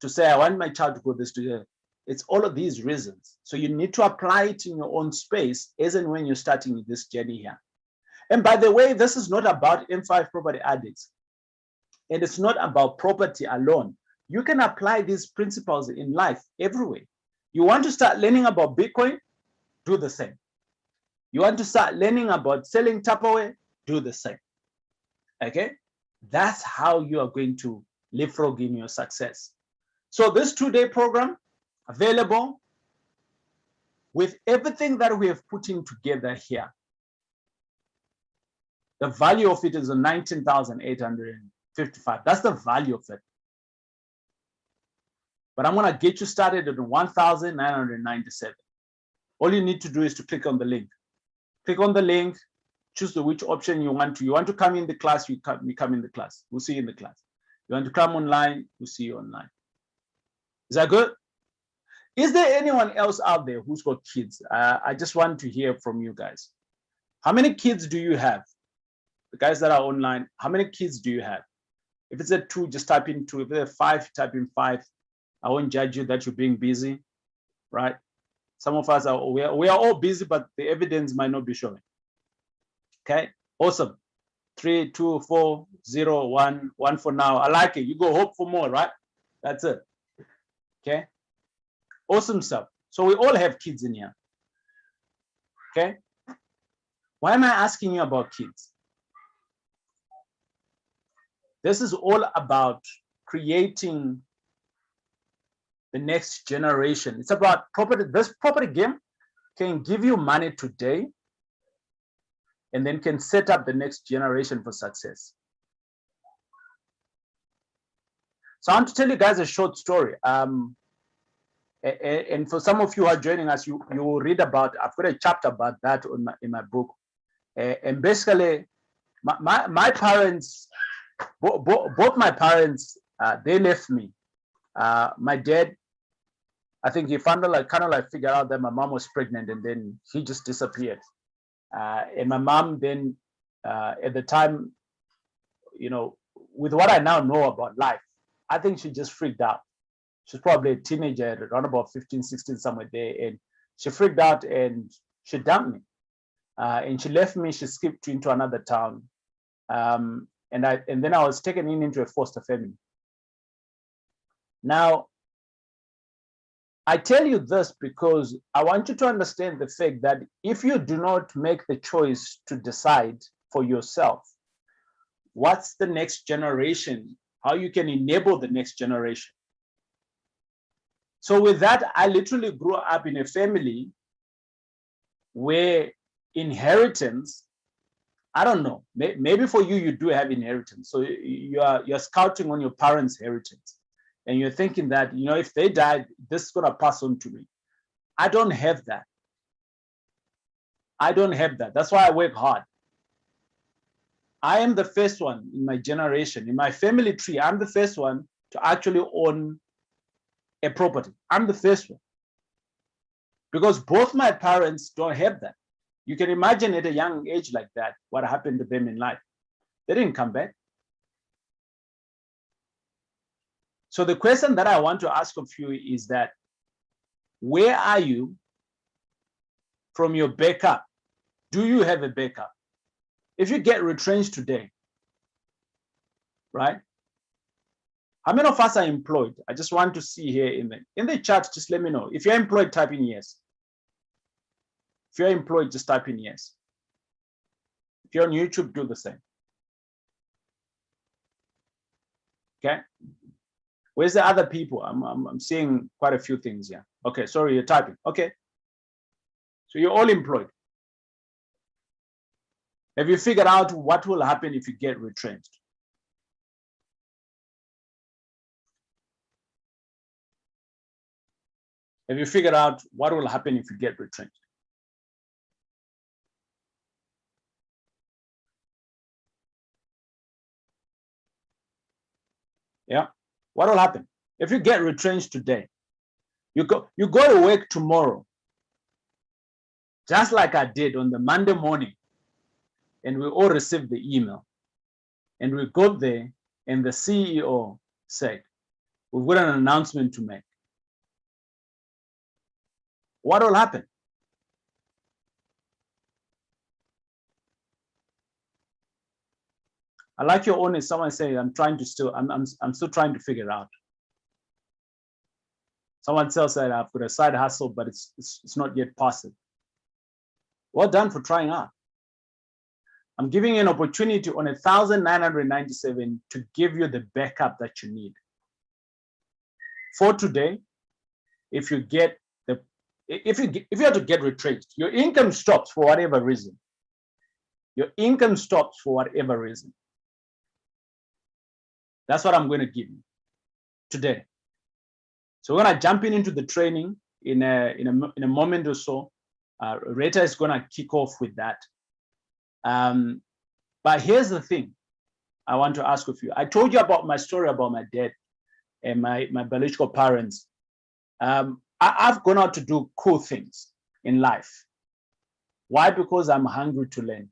to say, I want my child to go this to here, it's all of these reasons. So you need to apply it in your own space as and when you're starting this journey here. And by the way, this is not about M5 property addicts. And it's not about property alone. You can apply these principles in life everywhere. You want to start learning about Bitcoin? Do the same. You want to start learning about selling Tupperware? Do the same. Okay? That's how you are going to leapfrog in your success. So this 2-day program, available with everything that we have put in together here. The value of it is 19,855. That's the value of it. But I'm going to get you started at 1,997. All you need to do is to click on the link. Click on the link, choose which option you want to. You want to come in the class, you come in the class. We'll see you in the class. You want to come online, we'll see you online. Is that good? Is there anyone else out there who's got kids? I just want to hear from you guys. How many kids do you have? The guys that are online, how many kids do you have? If it's a 2, just type in 2. If it's a 5, type in 5. I won't judge you that you're being busy, right? Some of us are, we are all busy, but the evidence might not be showing. Okay, awesome. 3, 2, 4, 0, 1, 1 for now. I like it. You go hope for more, right? That's it. Okay, awesome stuff. So we all have kids in here. Okay, why am I asking you about kids? This is all about creating the next generation. It's about property. This property game can give you money today and then can set up the next generation for success. So I want to tell you guys a short story. And for some of you who are joining us, you will read about, I've got a chapter about that in my book. And basically, my parents, both my parents, they left me. My dad, I think he kind of like figured out that my mom was pregnant, and then he just disappeared. And my mom then, at the time, you know, with what I now know about life, I think she just freaked out. She's probably a teenager, around about 15, 16, somewhere there. And she freaked out and she dumped me. And she left me, she skipped into another town. And then I was taken into a foster family. Now, I tell you this because I want you to understand the fact that if you do not make the choice to decide for yourself, what's the next generation, how you can enable the next generation. So with that, I literally grew up in a family where inheritance, I don't know, maybe for you, you do have inheritance. So you're scouting on your parents' inheritance. And you're thinking that, you know, if they died, this is going to pass on to me. I don't have that. I don't have that. That's why I work hard. I am the first one in my generation, in my family tree. I'm the first one to actually own a property. I'm the first one. Because both my parents don't have that. You can imagine at a young age like that, what happened to them in life. They didn't come back. So the question that I want to ask of you is that, where are you from your backup? Do you have a backup? If you get retrenched today, right? How many of us are employed? I just want to see here in the chat, just let me know. If you're employed, type in yes. If you're employed, just type in yes. If you're on YouTube, do the same. Okay. Where's the other people? I'm seeing quite a few things here. Okay, sorry, you're typing. Okay. So you're all employed. Have you figured out what will happen if you get retrenched? Have you figured out what will happen if you get retrenched? Yeah. What will happen? If you get retrenched today, you go to work tomorrow, just like I did on the Monday morning, and we all received the email. And we got there, and the CEO said, we've got an announcement to make. What will happen? I like your honest. Someone say, I'm still trying to figure it out. Someone else said, I've got a side hustle, but it's not yet possible. Well done for trying out. I'm giving you an opportunity on 1,997 to give you the backup that you need. For today, if you have to get retrenched, your income stops for whatever reason. Your income stops for whatever reason. That's what I'm going to give you today. So we're going to jump into the training in a moment or so. Rita is going to kick off with that. But here's the thing I want to ask of you. I told you about my story about my dad and my biological parents. I've gone out to do cool things in life. Why? Because I'm hungry to learn.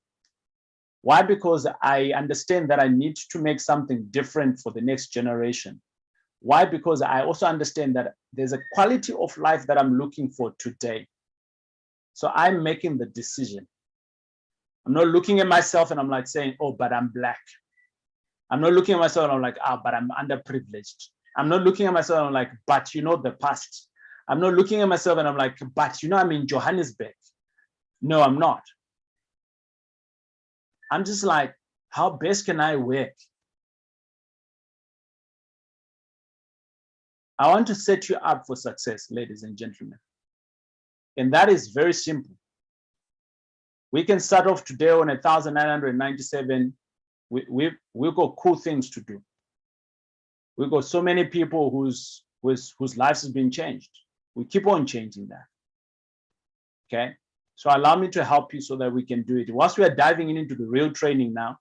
Why? Because I understand that I need to make something different for the next generation. Why? Because I also understand that there's a quality of life that I'm looking for today. So I'm making the decision. I'm not looking at myself and I'm like saying, oh, but I'm black. I'm not looking at myself and I'm like, but I'm underprivileged. I'm not looking at myself and I'm like, but the past. I'm not looking at myself and I'm like, but I'm in Johannesburg. No, I'm not. I'm just like, how best can I work? I want to set you up for success, ladies and gentlemen. And that is very simple. We can start off today on 1,997. We've got cool things to do. We've got so many people whose lives has been changed. We keep on changing that. Okay. So allow me to help you so that we can do it. Whilst we are diving into the real training now,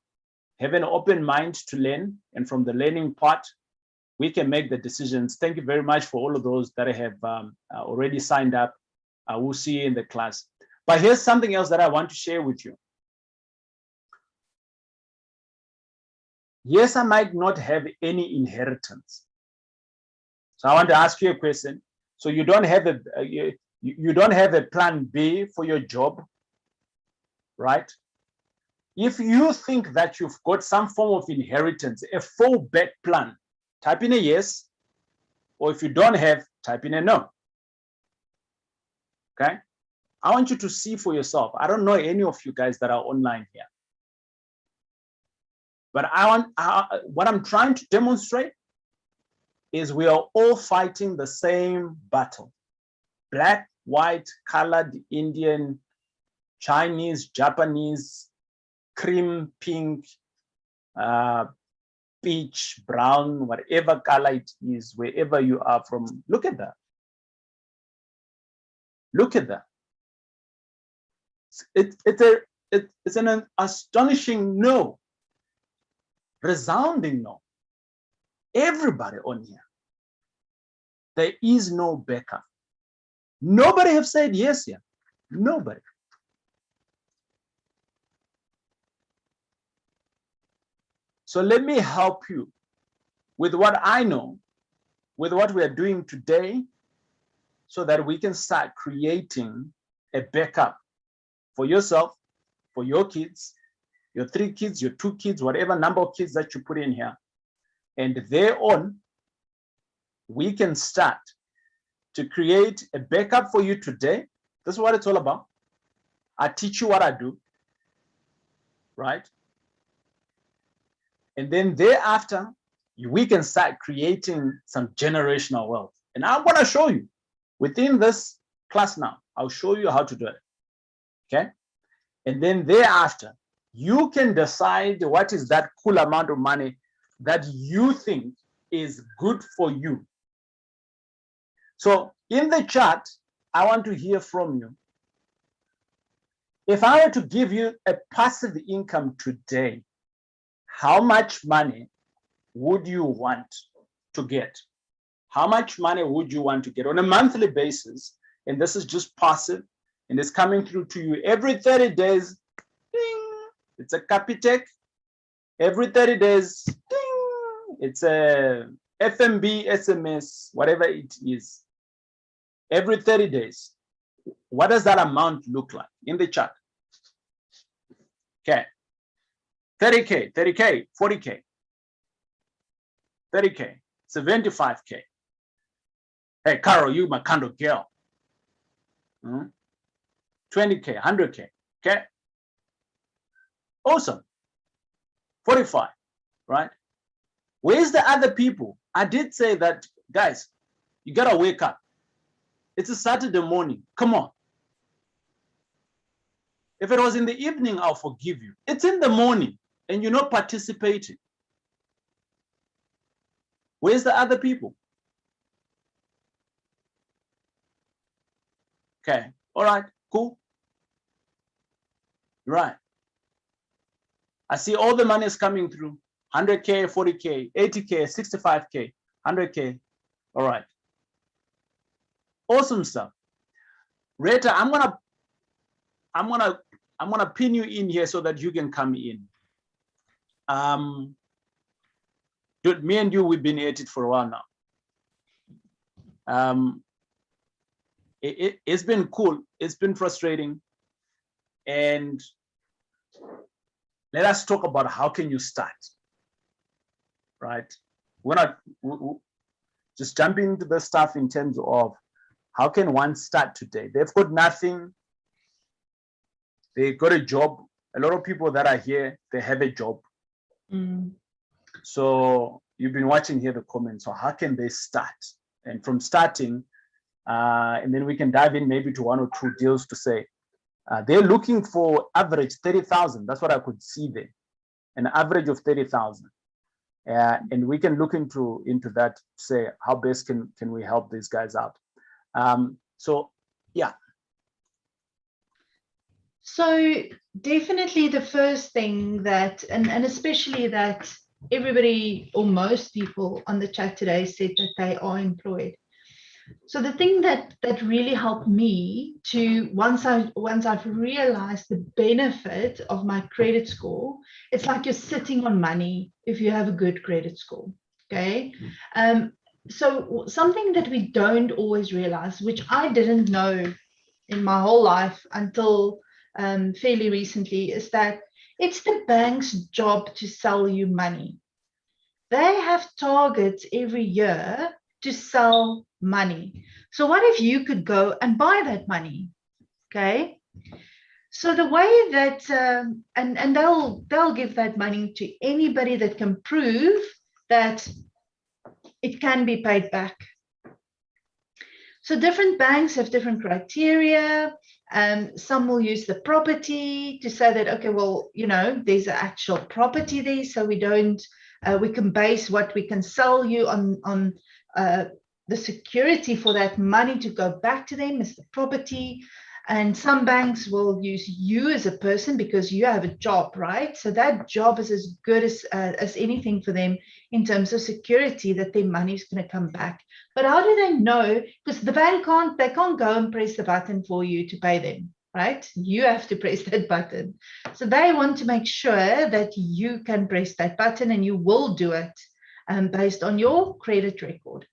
have an open mind to learn. And from the learning part, we can make the decisions. Thank you very much for all of those that have already signed up. I will see you in the class. But here's something else that I want to share with you. Yes, I might not have any inheritance. So I want to ask you a question. So you don't have a plan B for your job, right? If you think that you've got some form of inheritance, a fallback plan, type in a yes, or if you don't have, type in a no. Okay? I want you to see for yourself. I don't know any of you guys that are online here. But what I'm trying to demonstrate is we are all fighting the same battle. Black, white, colored, Indian, Chinese, Japanese, cream, pink, peach, brown, whatever color it is, wherever you are from. Look at that. Look at that. It's an astonishing no. Resounding no. Everybody on here. There is no backup. Nobody have said yes here. Nobody. So let me help you with what I know, with what we are doing today, so that we can start creating a backup for yourself, for your kids, your 3 kids, your 2 kids, whatever number of kids that you put in here. And thereon, we can start to create a backup for you today. This is what it's all about. I teach you what I do, right? And then thereafter, we can start creating some generational wealth. And I'm going to show you. Within this class now, I'll show you how to do it. Okay. And then thereafter, you can decide what is that cool amount of money that you think is good for you. So in the chat, I want to hear from you. If I were to give you a passive income today, how much money would you want to get? How much money would you want to get on a monthly basis? And this is just passive, and it's coming through to you every 30 days. Ding, it's a Capitec. Every 30 days, ding, it's a FMB, SMS, whatever it is. Every 30 days. What does that amount look like? In the chat. Okay. 30K, 30K, 40K, 30K, 75K. Hey, Carol, you my kind of girl. 20K, 100K. Okay. Awesome. 45, right? Where's the other people? I did say that, guys, you gotta wake up. It's a Saturday morning. Come on. If it was in the evening, I'll forgive you. It's in the morning and you're not participating. Where's the other people? Okay. All right. Cool. Right. I see all the money is coming through. 100K, 40K, 80K, 65K, 100K. All right. Awesome stuff. Rita, I'm gonna pin you in here so that you can come in. Dude, me and you, we've been at it for a while now. It's been cool. It's been frustrating. And let us talk about how can you start, right? We're not just jumping into the stuff in terms of how can one start today? They've got nothing. They got a job. A lot of people that are here, they have a job. So you've been watching here the comments. So how can they start? And from starting, and then we can dive in maybe to one or two deals to say, they're looking for average 30,000. That's what I could see there, an average of 30,000. And we can look into that, say how best can we help these guys out. So yeah. So definitely the first thing that, and especially that everybody or most people on the chat today said that they are employed. So the thing that really helped me to, once I've realized the benefit of my credit score, it's like you're sitting on money if you have a good credit score. Okay. So something that we don't always realize, which I didn't know in my whole life until fairly recently, is that it's the bank's job to sell you money. They have targets every year to sell money. So what if you could go and buy that money? Okay. So the way that and they'll give that money to anybody that can prove that it can be paid back. So different banks have different criteria. Some will use the property to say that, okay, well, you know, there's an actual property there, so we don't, we can base what we can sell you on the security for that money to go back to them as the property. And some banks will use you as a person because you have a job, right? So that job is as good as anything for them in terms of security that their money is going to come back. But how do they know? Because the bank they can't go and press the button for you to pay them, right? You have to press that button. So they want to make sure that you can press that button and you will do it based on your credit record.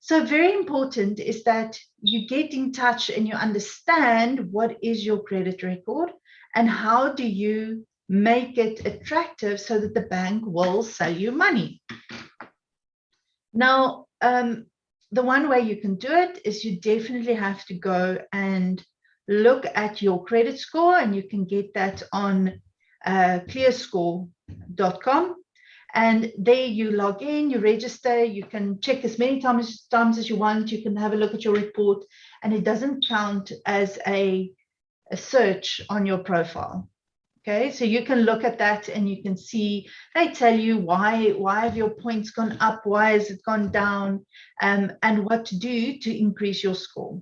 So very important is that you get in touch and you understand what is your credit record and how do you make it attractive so that the bank will sell you money. Now, the one way you can do it is you definitely have to go and look at your credit score, and you can get that on clearscore.com. And there you log in, you register, you can check as many times as you want, you can have a look at your report, and it doesn't count as a search on your profile. Okay, so you can look at that and you can see, they tell you why have your points gone up, why has it gone down, and what to do to increase your score.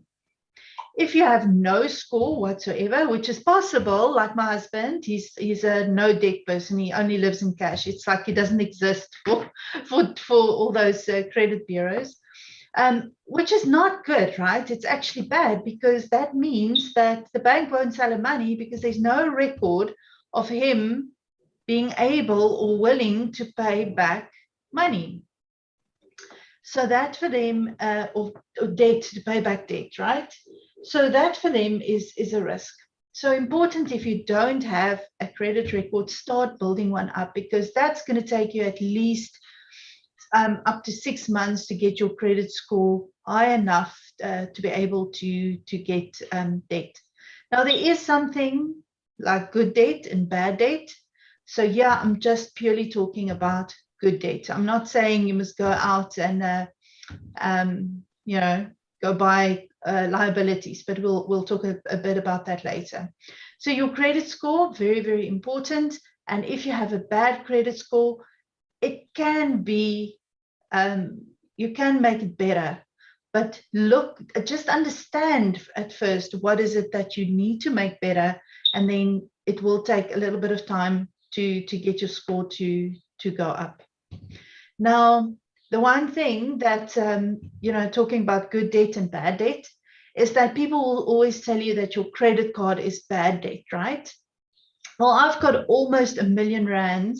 If you have no score whatsoever, which is possible, like my husband, he's a no debt person. He only lives in cash. It's like he doesn't exist for all those credit bureaus, which is not good, right? It's actually bad, because that means that the bank won't sell him money because there's no record of him being able or willing to pay back money. So that for them, or debt, to pay back debt, right? So that for them is a risk. So important, if you don't have a credit record, start building one up, because that's going to take you at least up to 6 months to get your credit score high enough to be able to get debt. Now, there is something like good debt and bad debt. So yeah, I'm just purely talking about good debt. I'm not saying you must go out and go buy liabilities, but we'll talk a bit about that later. So your credit score, very, very important. And if you have a bad credit score, it can be, you can make it better, but just understand at first, what is it that you need to make better? And then it will take a little bit of time to get your score to go up. Now, the one thing that, talking about good debt and bad debt, is that people will always tell you that your credit card is bad debt, right? Well, I've got almost R1 million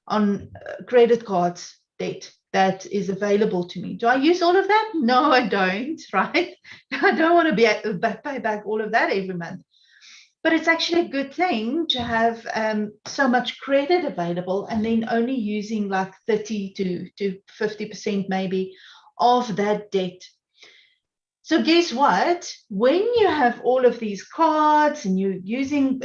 on credit cards debt that is available to me. Do I use all of that? No, I don't, right? I don't want to pay back all of that every month. But it's actually a good thing to have so much credit available, and then only using like 30 to 50% maybe of that debt. So guess what? When you have all of these cards and you're using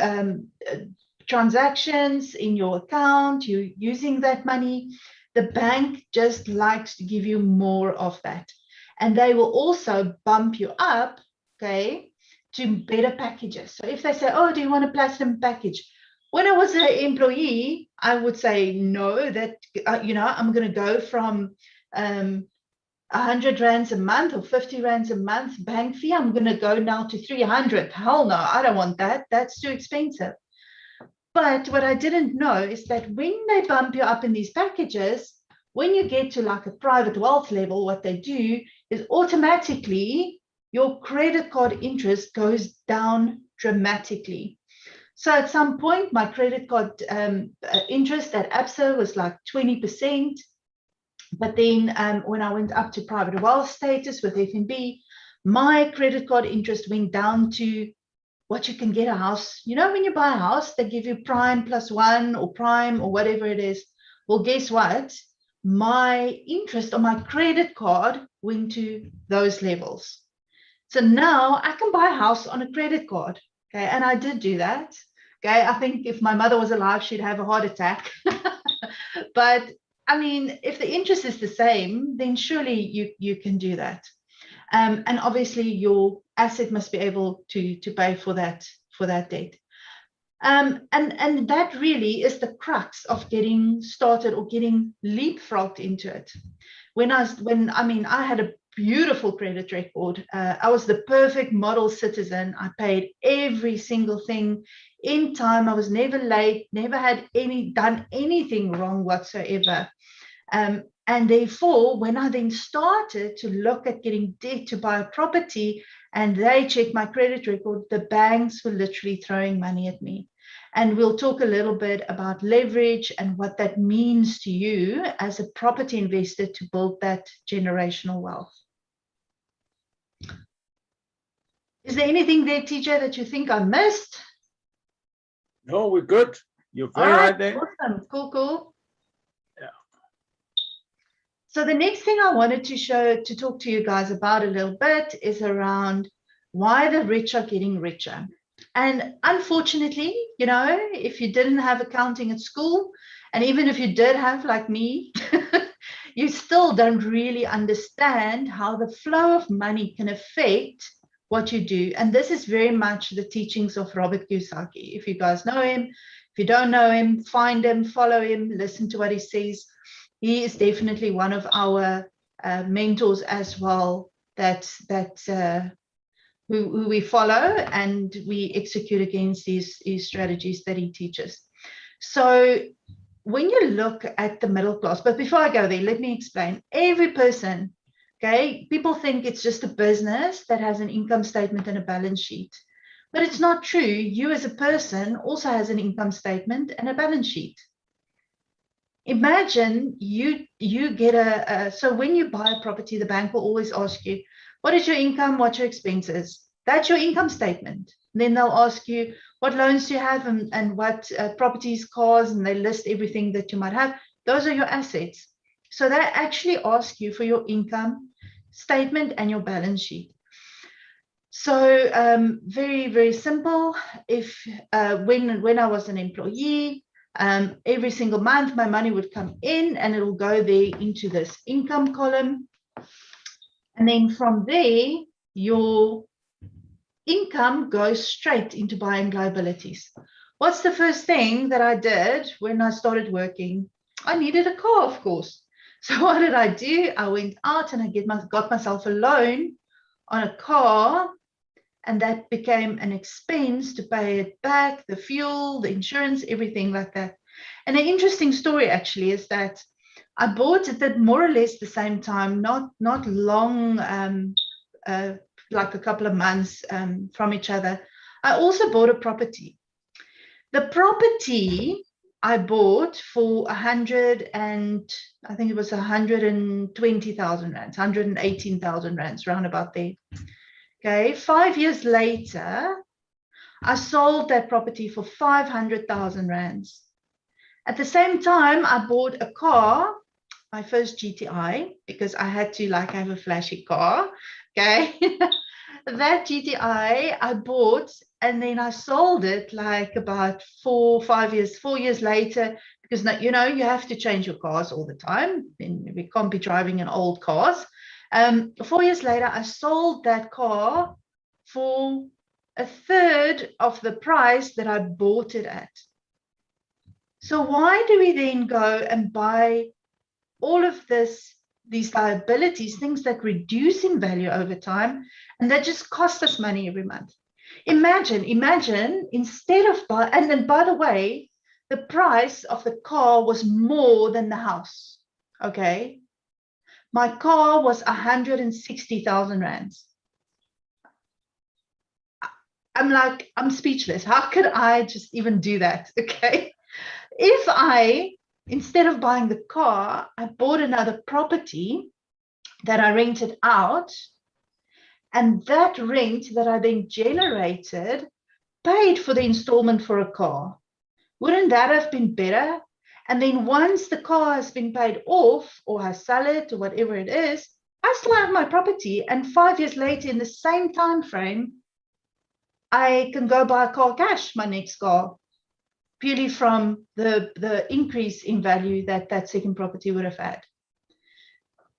transactions in your account, you're using that money, the bank just likes to give you more of that. And they will also bump you up, okay, to better packages. So if they say, oh, do you want a platinum package? When I was an employee, I would say no, that, I'm going to go from 100 rands a month or 50 rands a month bank fee. I'm going to go now to 300. Hell no, I don't want that. That's too expensive. But what I didn't know is that when they bump you up in these packages, when you get to like a private wealth level, what they do is automatically your credit card interest goes down dramatically. So at some point, my credit card interest at ABSA was like 20%. But then when I went up to private wealth status with FNB, my credit card interest went down to what you can get a house. You know, when you buy a house, they give you prime +1 or prime or whatever it is. Well, guess what? My interest on my credit card went to those levels. So now I can buy a house on a credit card. Okay, and I did do that. Okay, I think if my mother was alive, she'd have a heart attack. But I mean, if the interest is the same, then surely you can do that. And obviously your asset must be able to pay for that debt. And that really is the crux of getting started or getting leapfrogged into it. I had a beautiful credit record. I was the perfect model citizen. I paid every single thing in time. I was never late, never had done anything wrong whatsoever. And therefore, when I then started to look at getting debt to buy a property and they checked my credit record, the banks were literally throwing money at me. And we'll talk a little bit about leverage and what that means to you as a property investor to build that generational wealth. Is there anything there, TJ, that you think I missed? No, we're good. You're very right there. Awesome. Cool. Yeah. So the next thing I wanted to talk to you guys about a little bit is around why the rich are getting richer. And unfortunately, if you didn't have accounting at school And even if you did have, like me, you still don't really understand how the flow of money can affect what you do. And this is very much the teachings of Robert Kiyosaki. If you guys know him, if you don't know him, find him, follow him, listen to what he says. He is definitely one of our mentors as well, who we follow, and we execute against these strategies that he teaches. So when you look at the middle class, but before I go there, let me explain. Every person, okay, people think it's just a business that has an income statement and a balance sheet, but it's not true. You as a person also has an income statement and a balance sheet. Imagine you get so when you buy a property, the bank will always ask you, what is your income, what's your expenses? That's your income statement. Then they'll ask you, what loans do you have, and what properties, cars, and they list everything that you might have. Those are your assets. So they actually ask you for your income statement and your balance sheet. So very, very simple. If when I was an employee, every single month my money would come in and it will go there into this income column. And then from there, your income goes straight into buying liabilities. What's the first thing that I did when I started working? I needed a car, of course. So what did I do? I went out and I got myself a loan on a car, and that became an expense to pay it back, the fuel, the insurance, everything like that. And an interesting story actually is that I bought it at more or less the same time, not long, like a couple of months from each other. I also bought a property. The property I bought for 100 and I think it was 120,000 rands, 118,000 rands, round about there. Okay, 5 years later, I sold that property for 500,000 rands. At the same time, I bought a car, my first GTI, because I had to like have a flashy car. Okay, that GTI I bought, and then I sold it like about 4 years later, because you know, you have to change your cars all the time, and we can't be driving in old cars. 4 years later, I sold that car for a third of the price that I bought it at. So why do we then go and buy all of these liabilities, things that reduce in value over time, and that just cost us money every month? Imagine instead of and then, by the way, the price of the car was more than the house. Okay. My car was 160,000 rands. I'm speechless. How could I just even do that? Okay. If instead of buying the car, I bought another property that I rented out, and that rent that I then generated paid for the installment for a car, wouldn't that have been better? And then once the car has been paid off, or I sell it, or whatever it is, I still have my property. And 5 years later, in the same time frame, I can go buy a car cash, my next car, purely from the increase in value that second property would have had.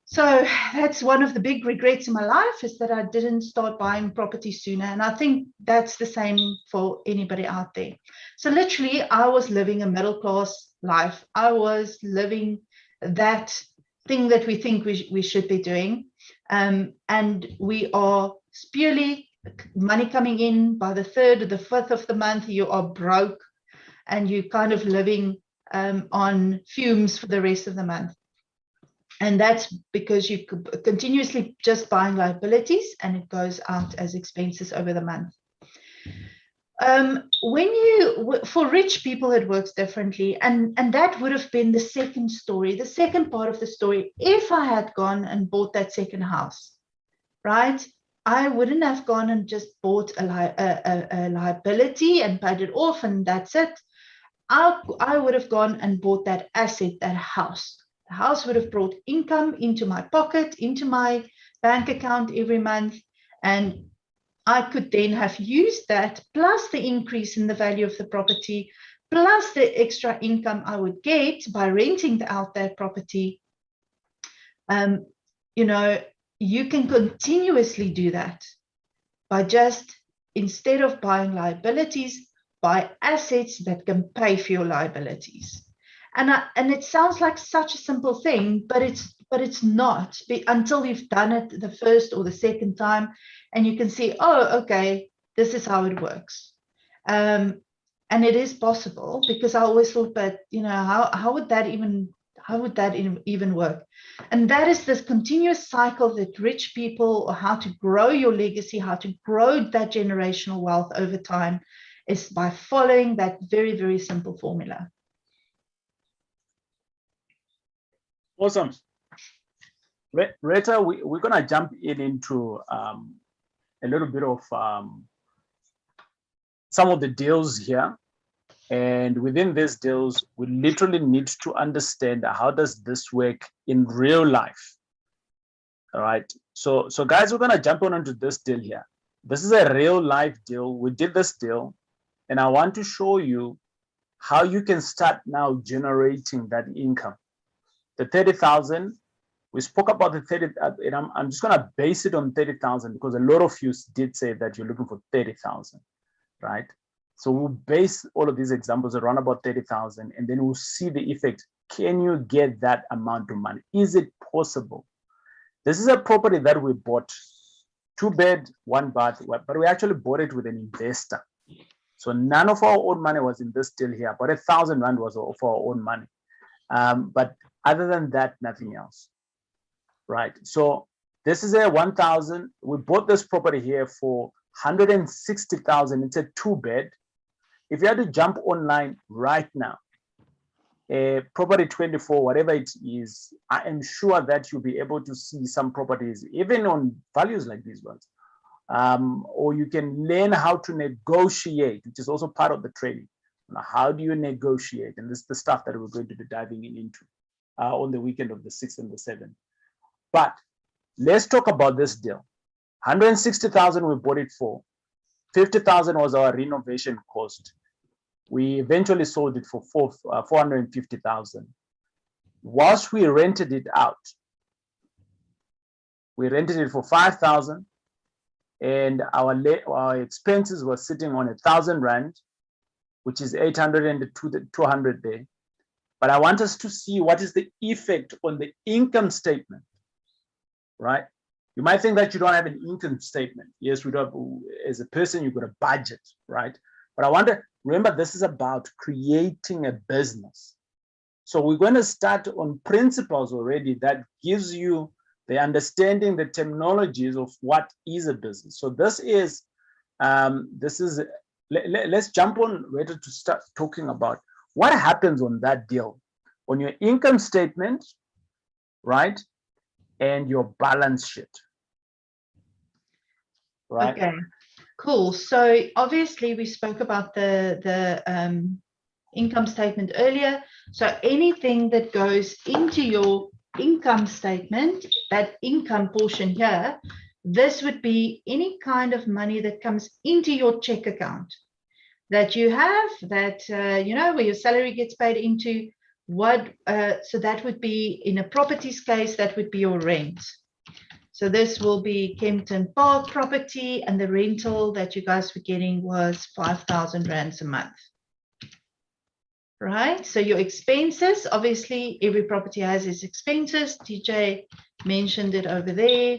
So that's one of the big regrets in my life, is that I didn't start buying property sooner. And I think that's the same for anybody out there. So literally, I was living a middle class life. I was living that thing that we think we should be doing. And we are purely money coming in by the 3rd or the 5th of the month, you are broke, and you're kind of living on fumes for the rest of the month. And that's because you continuously just buying liabilities, and it goes out as expenses over the month. For rich people, it works differently. And that would have been the second story, the second part of the story. If I had gone and bought that second house, right, I wouldn't have gone and just bought a liability and paid it off and that's it. I would have gone and bought that asset, that house. The house would have brought income into my pocket, into my bank account every month, and I could then have used that, plus the increase in the value of the property, plus the extra income I would get by renting out that property, you know, you can continuously do that by just, instead of buying liabilities, buy assets that can pay for your liabilities. And it sounds like such a simple thing, but it's not until you've done it the first or the second time, and you can see, oh, okay, this is how it works. And it is possible, because I always thought, but you know, how would that even work? And that is this continuous cycle that rich people, or how to grow your legacy, how to grow that generational wealth over time, is by following that very, very simple formula. Awesome. Rita, we're going to jump into a little bit of some of the deals here. And within these deals, we literally need to understand how does this work in real life. All right. So guys, we're going to jump on into this deal here. This is a real life deal. We did this deal, and I want to show you how you can start now generating that income. The 30,000, we spoke about the 30, and I'm just going to base it on 30,000 because a lot of you did say that you're looking for 30,000, right? So we'll base all of these examples around about 30,000, and then we'll see the effect. Can you get that amount of money? Is it possible? This is a property that we bought, 2-bed, 1-bath, but we actually bought it with an investor. So none of our own money was in this deal here, but 1,000 rand was of our own money. But other than that, nothing else, right? So this is a 1,000. We bought this property here for 160,000. It's a 2-bed. If you had to jump online right now, property 24, whatever it is, I am sure that you'll be able to see some properties, even on values like these ones. Or you can learn how to negotiate, which is also part of the training. How do you negotiate? And this is the stuff that we're going to be diving into on the weekend of the 6th and the 7th. But let's talk about this deal. 160,000 we bought it for. 50,000 was our renovation cost. We eventually sold it for 450,000. Whilst we rented it out, we rented it for 5,000, and our expenses were sitting on 1,000 rand, which is 800 and 200 there. But I want us to see what is the effect on the income statement, right? You might think that you don't have an income statement. Yes, we don't. As a person, you've got a budget, right? But I want to remember, this is about creating a business. So we're going to start on principles already that gives you the understanding, the terminologies of what is a business. So let's jump on ready to start talking about what happens on that deal, on your income statement, right? And your balance sheet, right? Okay, cool. So obviously we spoke about the income statement earlier. So anything that goes into your income statement, that income portion here, this would be any kind of money that comes into your check account that you have, that you know, where your salary gets paid into. So that would be, in a property's case, that would be your rent. So this will be Kempton Park property, and the rental that you guys were getting was 5,000 rands a month. Right? So your expenses, obviously every property has its expenses. DJ mentioned it over there,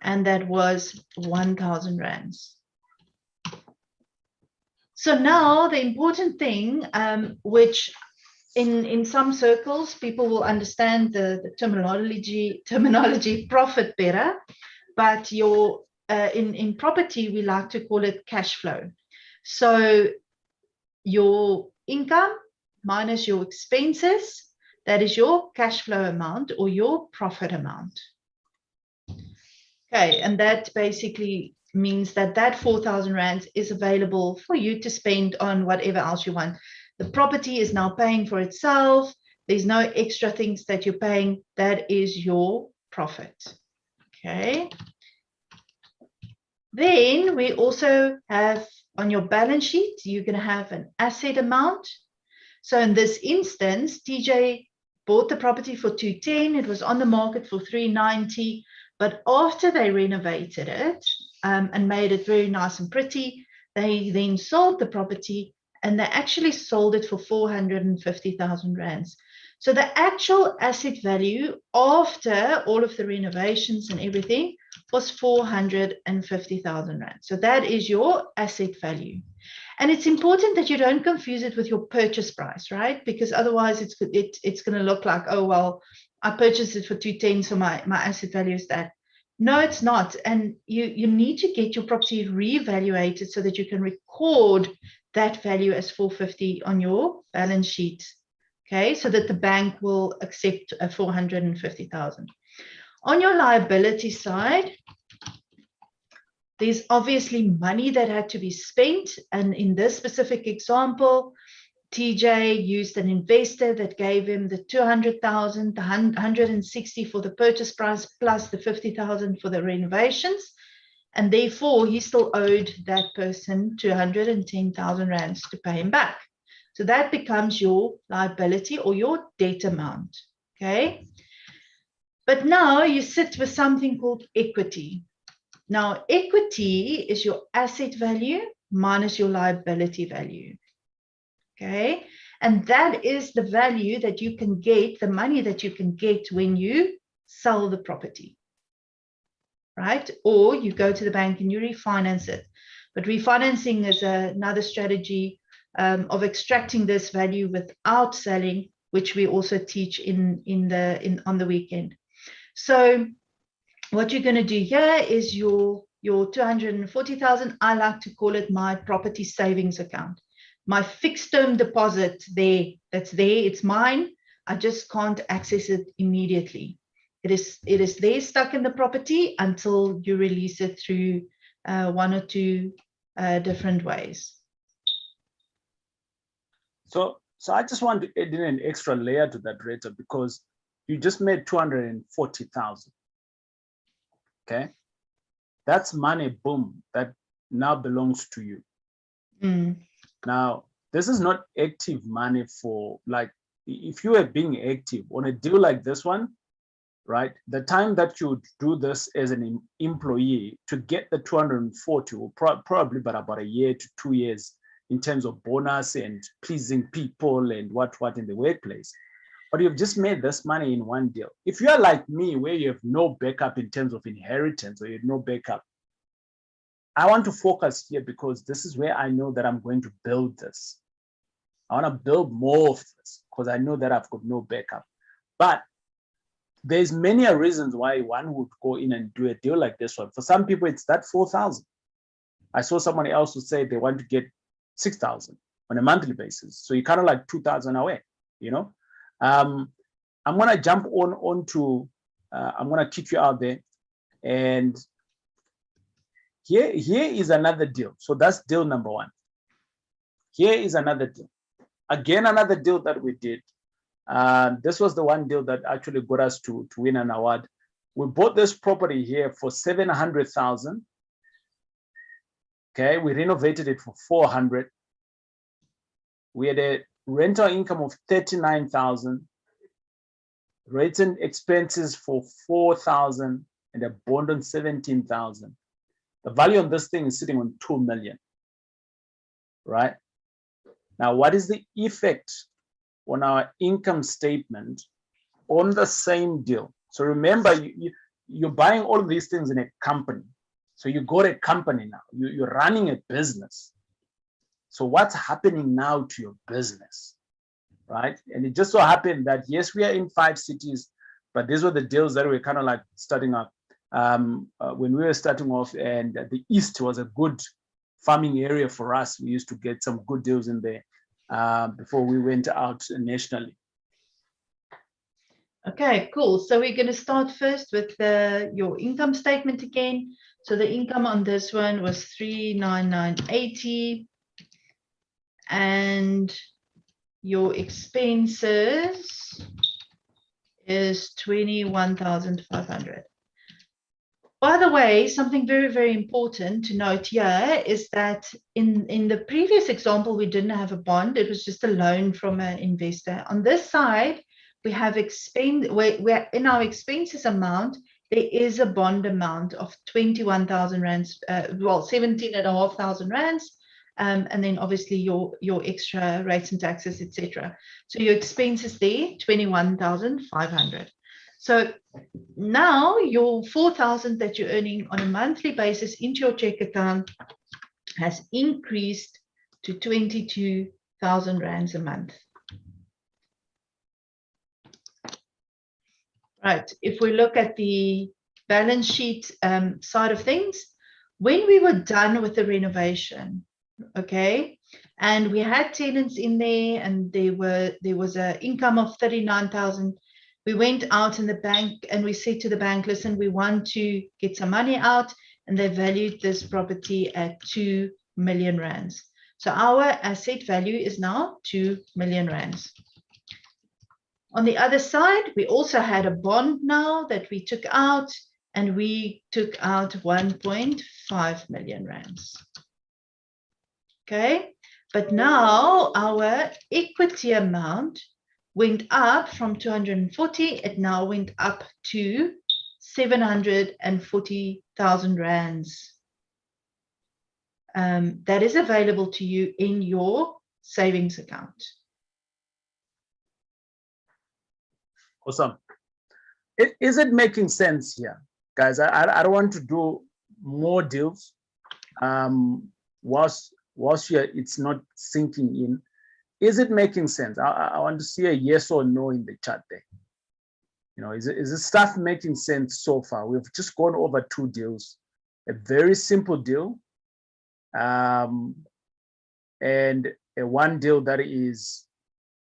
and that was 1,000 rands. So now the important thing, which in some circles, people will understand the terminology profit better, but in property, we like to call it cash flow. So your income minus your expenses, that is your cash flow amount or your profit amount. Okay, and that basically means that 4,000 rands is available for you to spend on whatever else you want. The property is now paying for itself. There's no extra things that you're paying. That is your profit. Okay. Then we also have on your balance sheet, you're going to have an asset amount. So in this instance, TJ bought the property for 210. It was on the market for 390. But after they renovated it and made it very nice and pretty, they then sold the property, and they actually sold it for 450,000 rands. So the actual asset value after all of the renovations and everything was 450,000 rand. So that is your asset value. And it's important that you don't confuse it with your purchase price, right? Because otherwise it's going to look like, oh, well, I purchased it for 210, so my asset value is that. No, it's not. And you need to get your property reevaluated so that you can record that value as 450 on your balance sheet. Okay, so that the bank will accept a 450,000. On your liability side, there's obviously money that had to be spent. And in this specific example, TJ used an investor that gave him the 200,000, the 160 for the purchase price, plus the 50,000 for the renovations. And therefore, he still owed that person 210,000 rands to pay him back. So that becomes your liability or your debt amount, okay? But now you sit with something called equity. Now, equity is your asset value minus your liability value, okay? And that is the value that you can get, the money that you can get when you sell the property, right? Or you go to the bank and you refinance it. But refinancing is another strategy of extracting this value without selling, which we also teach on the weekend. So what you're going to do here is your 240,000. I like to call it my property savings account, my fixed term deposit there. That's there. It's mine. I just can't access it immediately. It is there, stuck in the property until you release it through one or two different ways. So I just want to add in an extra layer to that, Rita, because you just made 240,000. Okay, that's money, boom, that now belongs to you. Now, this is not active money for, like, if you are being active on a deal like this one, right? The time that you do this as an employee to get the 240 will probably about a year to 2 years in terms of bonus and pleasing people and what in the workplace. But you've just made this money in one deal. If you're like me, where you have no backup in terms of inheritance or you have no backup, I want to focus here because this is where I know that I'm going to build this. I want to build more of this because I know that I've got no backup. But there's many reasons why one would go in and do a deal like this one. For some people, it's that 4,000. I saw someone else who said they want to get 6,000 on a monthly basis. So you kind of like 2,000 away, you know? I'm going to jump onto, I'm going to kick you out there. And here is another deal. So that's deal number one. Here is another deal. Again, another deal that we did. This was the one deal that actually got us to win an award. We bought this property here for 700,000. Okay, we renovated it for 400. We had a rental income of 39,000, rates and expenses for 4,000, and a bond on 17,000. The value on this thing is sitting on 2 million, right? Now, what is the effect on our income statement on the same deal? So remember, you're buying all of these things in a company. So you got a company now, you're running a business. So what's happening now to your business, right? And it just so happened that, yes, we are in 5 cities, but these were the deals that were kind of like starting up when we were starting off, and the East was a good farming area for us. We used to get some good deals in there before we went out nationally. Okay, cool. So we're going to start first with your income statement again. So the income on this one was 399.80, and your expenses is 21,500. By the way, something very, very important to note here is that in the previous example, we didn't have a bond. It was just a loan from an investor. On this side, we have we're in our expenses amount, there is a bond amount of 21,000 rands, 17,500 rands. And then obviously your extra rates and taxes, etc. So your expenses there, 21,500. So now your 4,000 that you're earning on a monthly basis into your check account has increased to 22,000 rands a month. Right, if we look at the balance sheet side of things, when we were done with the renovation, okay, and we had tenants in there and there was an income of 39,000, we went out in the bank and we said to the bank, listen, we want to get some money out, and they valued this property at 2 million rands. So our asset value is now 2 million rands. On the other side, we also had a bond now that we took out, and we took out 1.5 million rands. Okay, but now our equity amount went up from 240, it now went up to 740,000 rands. That is available to you in your savings account. Awesome. Is it making sense here, guys? I don't want to do more deals. Whilst here, it's not sinking in. Is it making sense? I want to see a yes or no in the chat there. You know, is this stuff making sense so far? We've just gone over 2 deals, a very simple deal, and a one deal that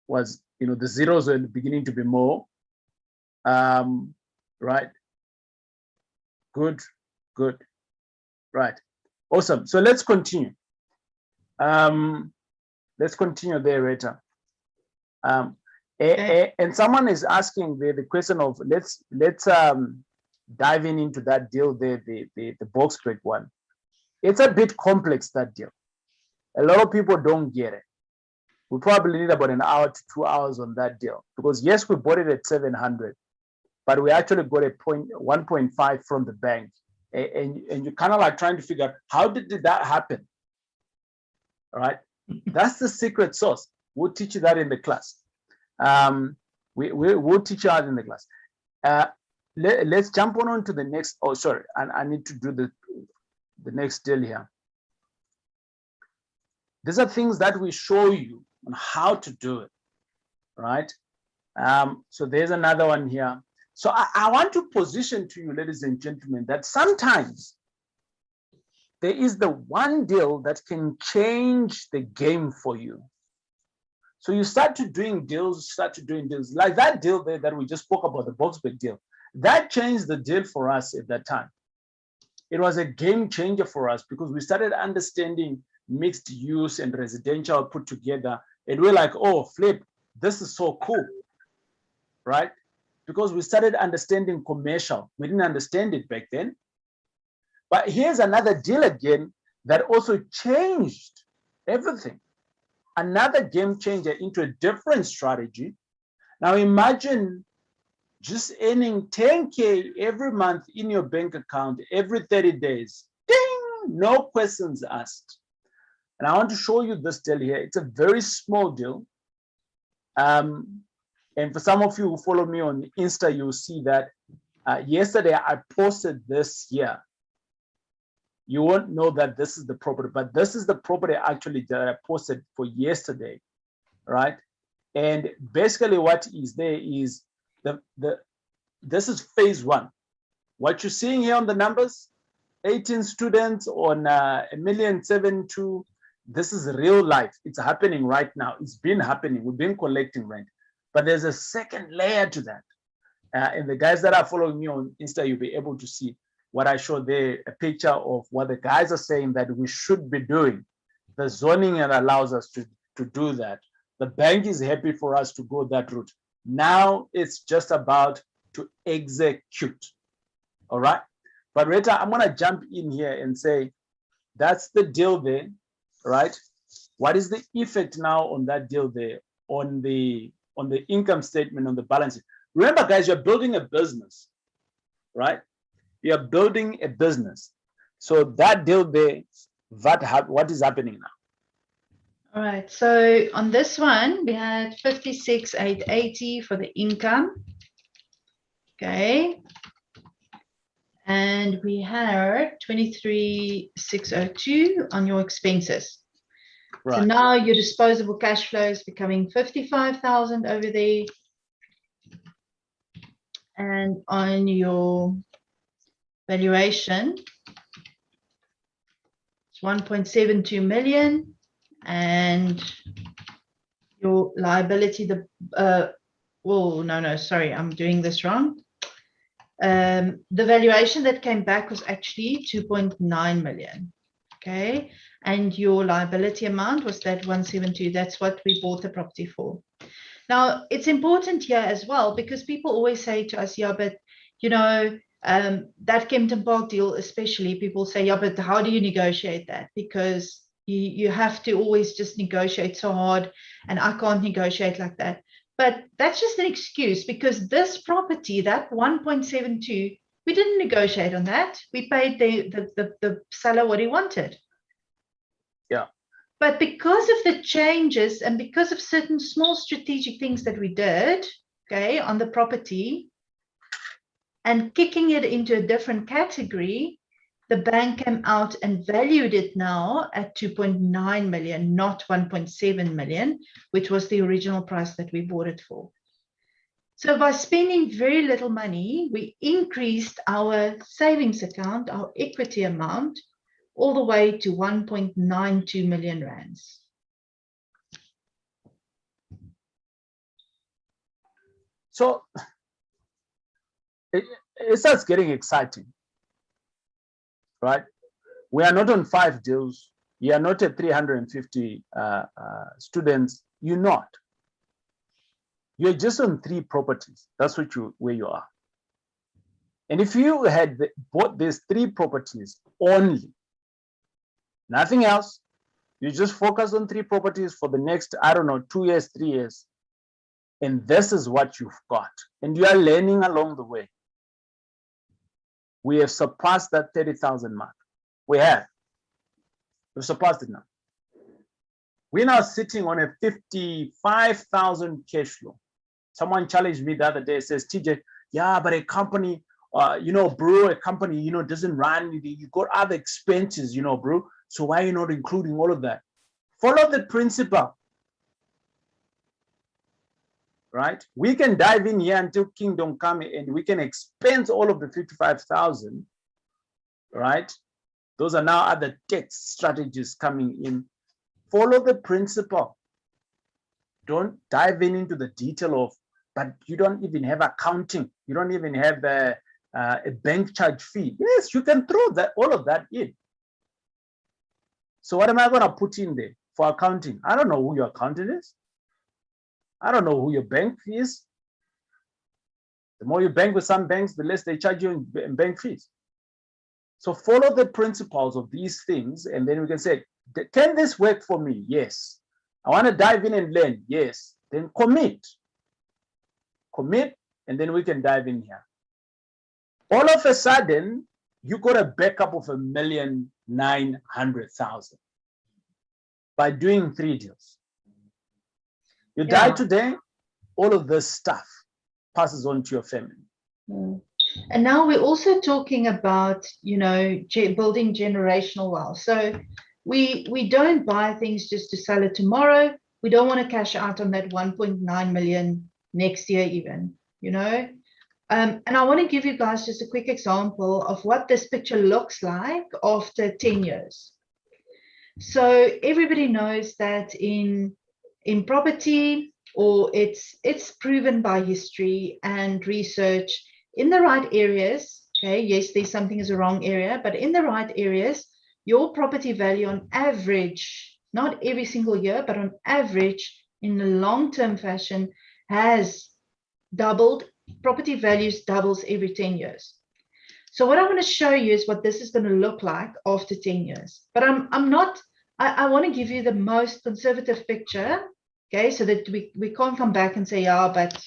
was, you know, the zeros are beginning to be more. Right. Good. Right. Awesome. So let's continue. Let's continue there, Rita. And someone is asking the question of let's dive into that deal there, the box break one. It's a bit complex, that deal. A lot of people don't get it. We probably need about an hour to 2 hours on that deal, because yes, we bought it at 700, but we actually got a 1.5 from the bank, and you're kind of like trying to figure out how did that happen. All right, that's the secret sauce. We'll teach you that in the class. We'll teach you that in the class. Let's jump on to the next. Oh, sorry, I need to do the next deal here. These are things that we show you on how to do it, right? So there's another one here. So I want to position to you, ladies and gentlemen, that sometimes there is the one deal that can change the game for you. So you start doing deals like that deal there that we just spoke about, the Boxback deal. That changed the deal for us at that time. It was a game changer for us because we started understanding mixed use and residential put together. And we're like, oh, flip, this is so cool, right? Because we started understanding commercial. We didn't understand it back then. But here's another deal again that also changed everything. Another game changer into a different strategy. Now imagine just earning 10K every month in your bank account every 30 days. Ding! No questions asked. And I want to show you this deal here. It's a very small deal. And for some of you who follow me on Insta, you'll see that yesterday I posted this here. You won't know that this is the property, but this is the property actually that I posted for yesterday, right? And basically what is there is this is phase 1. What you're seeing here on the numbers, 18 students on 1,772,000. This is real life. It's happening right now. It's been happening. We've been collecting rent. But there's a second layer to that. And the guys that are following me on Insta, you'll be able to see what I showed there, a picture of what the guys are saying that we should be doing. The zoning allows us to do that. The bank is happy for us to go that route. Now it's just about to execute. All right. But Rita, I'm gonna jump in here and say, that's the deal there, right? What is the effect now on that deal there, on the income statement, on the balance sheet? Remember, guys, you're building a business, right? You're building a business. So that deal there, what is happening now? All right, so on this one, we had 56,880 for the income. Okay. And we had 23,602 on your expenses. Right. So now your disposable cash flow is becoming 55,000 over there. And on your valuation, it's 1.72 million. And your liability, sorry, I'm doing this wrong. The valuation that came back was actually 2.9 million. Okay. And your liability amount was that 172. That's what we bought the property for. Now, it's important here as well, because people always say to us, yeah, but, you know, that Kempton Park deal, especially, people say, yeah, but how do you negotiate that? Because you have to always just negotiate so hard, and I can't negotiate like that. But that's just an excuse, because this property, that 1.72, we didn't negotiate on that. We paid the seller what he wanted. Yeah. But because of the changes and because of certain small strategic things that we did, okay, on the property and kicking it into a different category, the bank came out and valued it now at 2.9 million, not 1.7 million, which was the original price that we bought it for. So by spending very little money, we increased our savings account, our equity amount, all the way to 1.92 million rands. So it starts getting exciting, right? We are not on 5 deals. You are not at 350 students. You're not. You're just on 3 properties. That's where you are. And if you had bought these 3 properties only, nothing else, you just focus on 3 properties for the next, I don't know, 2 years, 3 years, and this is what you've got. And you are learning along the way. We have surpassed that 30,000 mark. We've surpassed it now. We're now sitting on a 55,000 cash flow. Someone challenged me the other day, says, TJ, yeah, but a company, bro, a company, doesn't run, you got other expenses, bro. So why are you not including all of that? Follow the principle, right? We can dive in here until kingdom come and we can expense all of the 55,000, right? Those are now other tax strategies coming in. Follow the principle. Don't dive into the detail of, but you don't even have accounting. You don't even have a bank charge fee. Yes, you can throw all of that in. So what am I going to put in there for accounting? I don't know who your accountant is. I don't know who your bank is. The more you bank with some banks, the less they charge you in bank fees. So follow the principles of these things, and then we can say, can this work for me? Yes. I want to dive in and learn. Yes. Then commit. Commit, and then we can dive in here. All of a sudden, you got a backup of 1,900,000 by doing 3 deals. You die today, all of this stuff passes on to your family. And now we're also talking about, building generational wealth. So we don't buy things just to sell it tomorrow. We don't want to cash out on that 1.9 million next year even, And I want to give you guys just a quick example of what this picture looks like after 10 years. So everybody knows that in property, or it's proven by history and research, in the right areas, okay, yes, there's something is a wrong area, but in the right areas, your property value on average, not every single year, but on average, in a long-term fashion, has doubled. Property values doubles every 10 years. So what I want to show you is what this is going to look like after 10 years. But I want to give you the most conservative picture, okay, so that we can't come back and say, yeah, but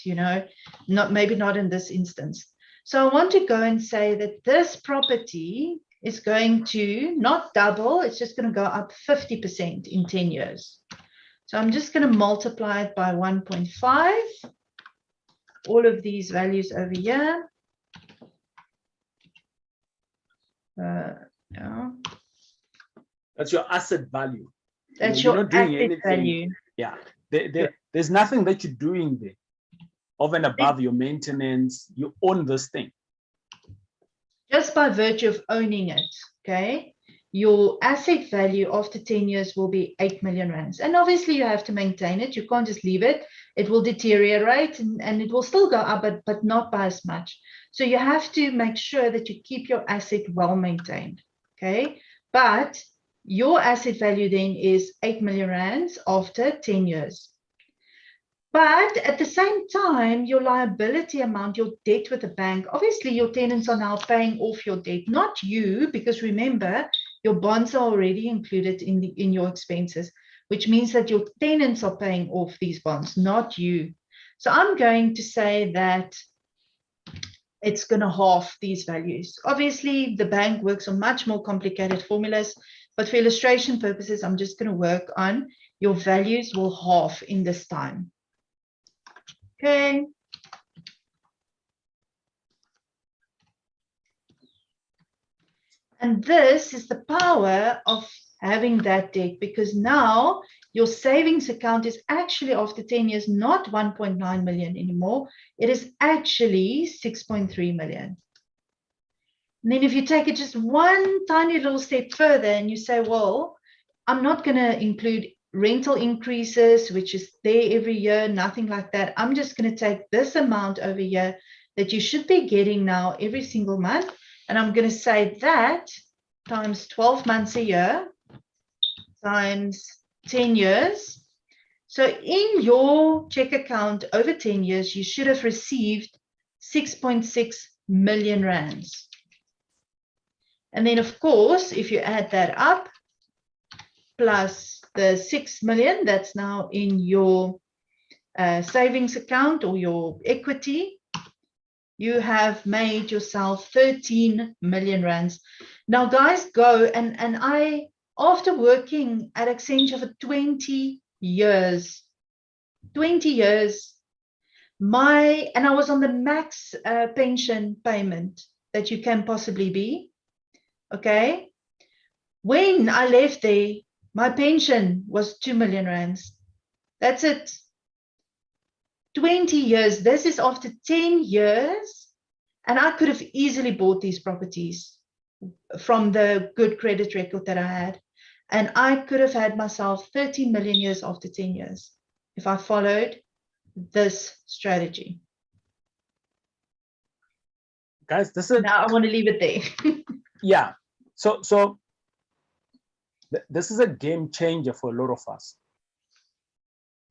maybe not in this instance. So I want to go and say that this property is going to not double, it's just going to go up 50% in 10 years. So I'm just going to multiply it by 1.5, all of these values over here. Yeah. That's your asset value. That's you're your not doing asset anything. value. Yeah. There's nothing that you're doing there over and above your maintenance. You own this thing. Just by virtue of owning it, okay? Your asset value after 10 years will be 8 million rands. And obviously you have to maintain it. You can't just leave it. It will deteriorate and it will still go up, but not by as much. So you have to make sure that you keep your asset well maintained, okay? But your asset value then is 8 million rands after 10 years. But at the same time, your liability amount, your debt with the bank, obviously your tenants are now paying off your debt, not you, because remember, your bonds are already included in your expenses, which means that your tenants are paying off these bonds, not you. So I'm going to say that it's going to halve these values. Obviously, the bank works on much more complicated formulas, but for illustration purposes, I'm just going to work on your values will halve in this time. Okay. And this is the power of having that debt, because now your savings account is actually after 10 years not 1.9 million anymore. It is actually 6.3 million. And then if you take it just one tiny little step further and you say, well, I'm not going to include rental increases, which is there every year, nothing like that. I'm just going to take this amount over here that you should be getting now every single month. And I'm going to say that times 12 months a year times 10 years. So in your check account over 10 years, you should have received 6.6 million rands. And then, of course, if you add that up, plus the 6 million that's now in your savings account or your equity, you have made yourself 13 million rands. Now, guys, go and I, after working at Accenture for 20 years, and I was on the max pension payment that you can possibly be, okay? When I left there, my pension was 2 million rands. That's it. 20 years. This is after 10 years. And I could have easily bought these properties from the good credit record that I had. And I could have had myself 13 million years after 10 years if I followed this strategy. Guys, this is... Now I want to leave it there. Yeah. So this is a game changer for a lot of us.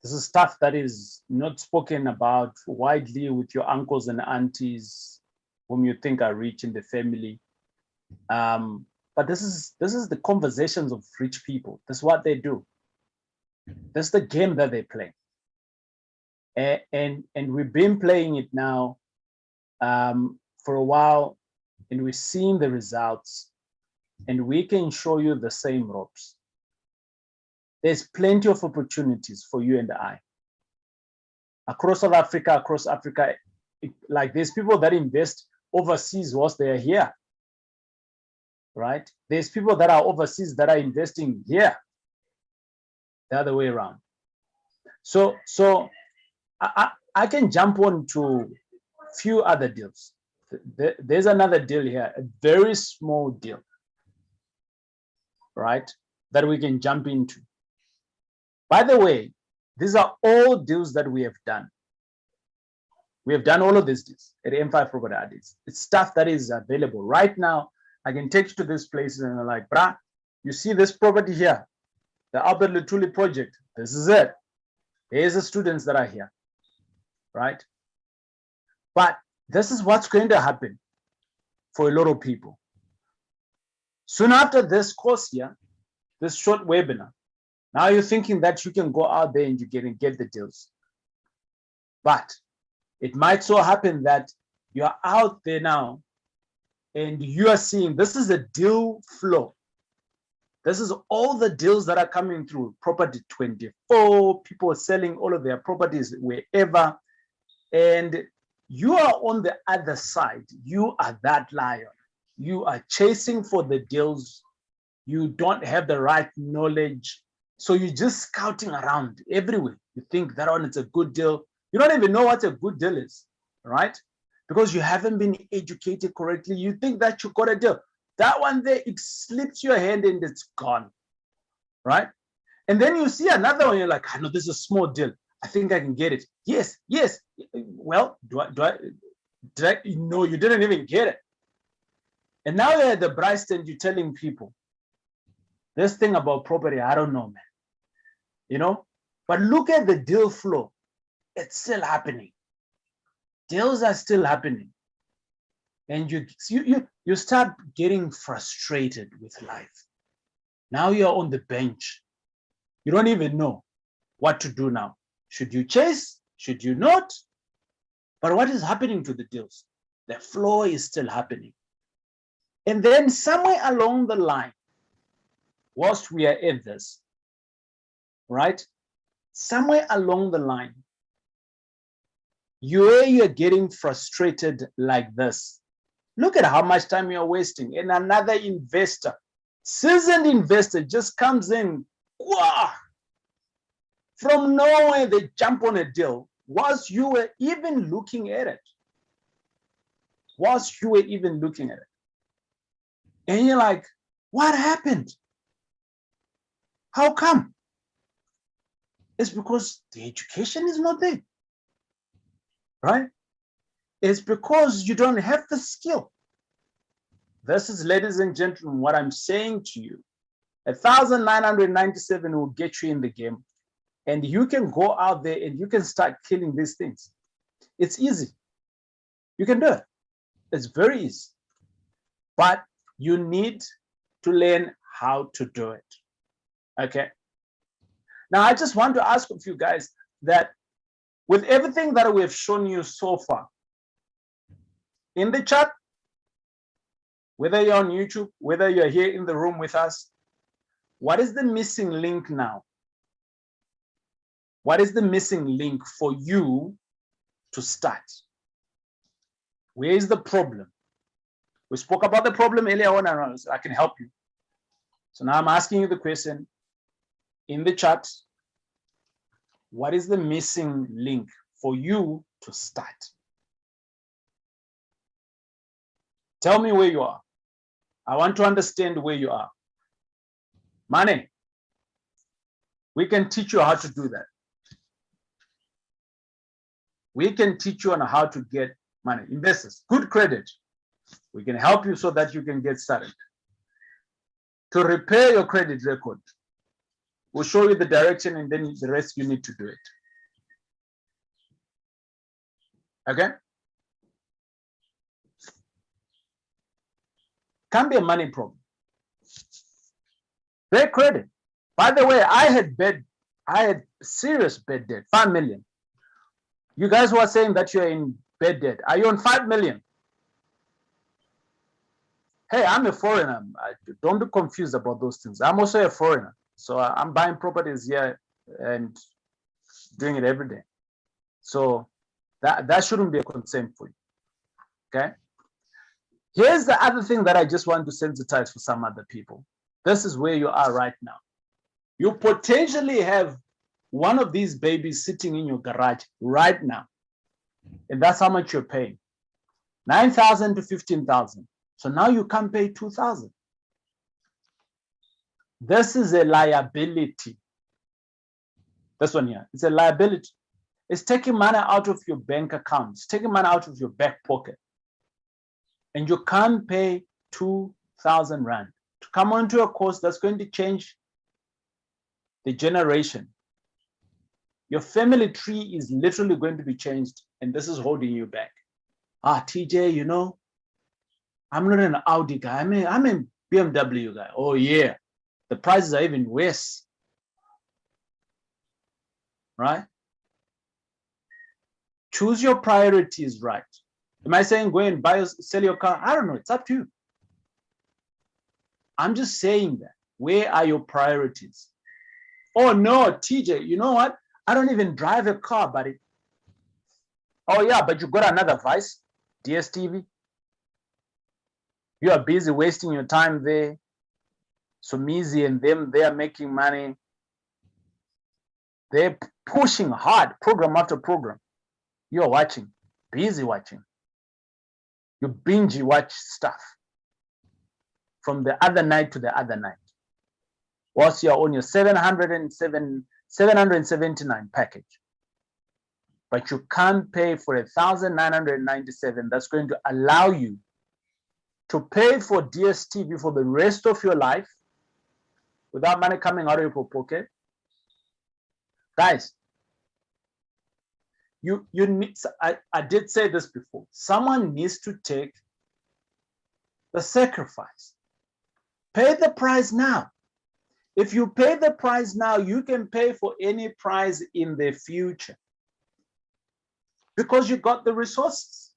This is stuff that is not spoken about widely with your uncles and aunties whom you think are rich in the family. But this is the conversations of rich people. This is what they do. This is the game that they play. And we've been playing it now for a while, and we've seen the results, and we can show you the same ropes. There's plenty of opportunities for you and I. Across South Africa, across Africa, like there's people that invest overseas whilst they're here, right? There's people that are overseas that are investing here, the other way around. So I can jump on to a few other deals. There's another deal here, a very small deal, right, that we can jump into. By the way, these are all deals that we have done. We have done all of these deals at M5 Property Addicts. It's stuff that is available right now. I can take you to this place and I'm like, brah, you see this property here, the Albert Lutuli project. This is it. Here's the students that are here, right? But this is what's going to happen. for a lot of people. Soon after this course here, this short webinar, now you're thinking that you can go out there and you can get the deals. But it might so happen that you're out there now and you are seeing this is a deal flow. This is all the deals that are coming through. Property 24, people are selling all of their properties wherever. And you are on the other side. You are that lion. You are chasing for the deals. You don't have the right knowledge. So you're just scouting around everywhere. You think that one is a good deal. You don't even know what a good deal is, right? Because you haven't been educated correctly. You think that you got a deal. That one there, it slips your hand and it's gone, right? And then you see another one, you're like, I know this is a small deal. I think I can get it. Yes, yes. Well, did I? No, you didn't even get it. And now you're at the bright stand, you're telling people, this thing about property, I don't know, man. You know, but look at the deal flow. It's still happening. Deals are still happening. And you start getting frustrated with life. Now you're on the bench. You don't even know what to do now. Should you chase? Should you not? But what is happening to the deals? The flow is still happening. And then somewhere along the line, whilst we are in this, right? Somewhere along the line, you're getting frustrated like this. Look at how much time you're wasting. And another investor, seasoned investor, just comes in. Wah! From nowhere, they jump on a deal whilst you were even looking at it. Whilst you were even looking at it. And you're like, what happened? How come? It's because the education is not there, right? It's because you don't have the skill. This is, ladies and gentlemen, what I'm saying to you. 1,997 will get you in the game. And you can go out there and you can start killing these things. It's easy. You can do it. It's very easy. But you need to learn how to do it. Okay. Now, I just want to ask of you guys that with everything that we have shown you so far, in the chat, whether you're on YouTube, whether you're here in the room with us, what is the missing link now? What is the missing link for you to start? Where is the problem? We spoke about the problem earlier on, and I can help you. So now I'm asking you the question in the chat. What is the missing link for you to start? Tell me where you are. I want to understand where you are. Money. We can teach you how to do that. We can teach you on how to get money. Investors, good credit. We can help you so that you can get started. To repair your credit record, we'll show you the direction and then the rest you need to do it. Okay? Can be a money problem. Bad credit. By the way, I had serious bad debt, 5 million. You guys who are saying that you're in bad debt, are you on 5 million? Hey, I'm a foreigner. Don't be confused about those things. I'm also a foreigner. So I'm buying properties here and doing it every day. So that shouldn't be a concern for you. Okay? Here's the other thing that I just want to sensitize for some other people. This is where you are right now. You potentially have one of these babies sitting in your garage right now. And that's how much you're paying. 9,000 to 15,000. So now you can't pay 2,000. This is a liability. This one here, it's a liability. It's taking money out of your bank account. It's taking money out of your back pocket. And you can't pay 2,000 Rand to come onto a course that's going to change the generation. Your family tree is literally going to be changed, and this is holding you back. TJ, you know, I'm not an Audi guy. I'm a BMW guy. Oh yeah, the prices are even worse, right? Choose your priorities right. Am I saying go and buy or sell your car? I don't know. It's up to you. I'm just saying that. Where are your priorities? Oh no, TJ, you know what? I don't even drive a car, buddy. Oh yeah, but you got another vice, DSTV. You are busy wasting your time there. So Mizi and them, they are making money. They're pushing hard, program after program. You're watching, busy watching. You binge watch stuff from the other night to the other night. Whilst you're on your 779 package. But you can't pay for 1,997 that's going to allow you to pay for DSTV for the rest of your life without money coming out of your pocket. Guys, you need, I did say this before, someone needs to take the sacrifice. Pay the price now. If you pay the price now, you can pay for any price in the future because you got the resources.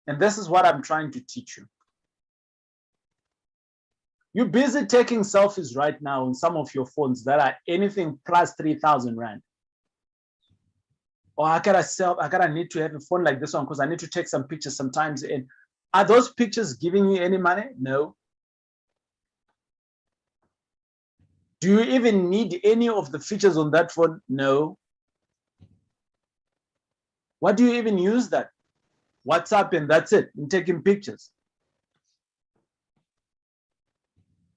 And this is what I'm trying to teach you. You're busy taking selfies right now on some of your phones that are anything plus 3,000 Rand. Or I gotta need to have a phone like this one because I need to take some pictures sometimes. And are those pictures giving you any money? No. Do you even need any of the features on that phone? No. What do you even use that? WhatsApp and that's it, in taking pictures.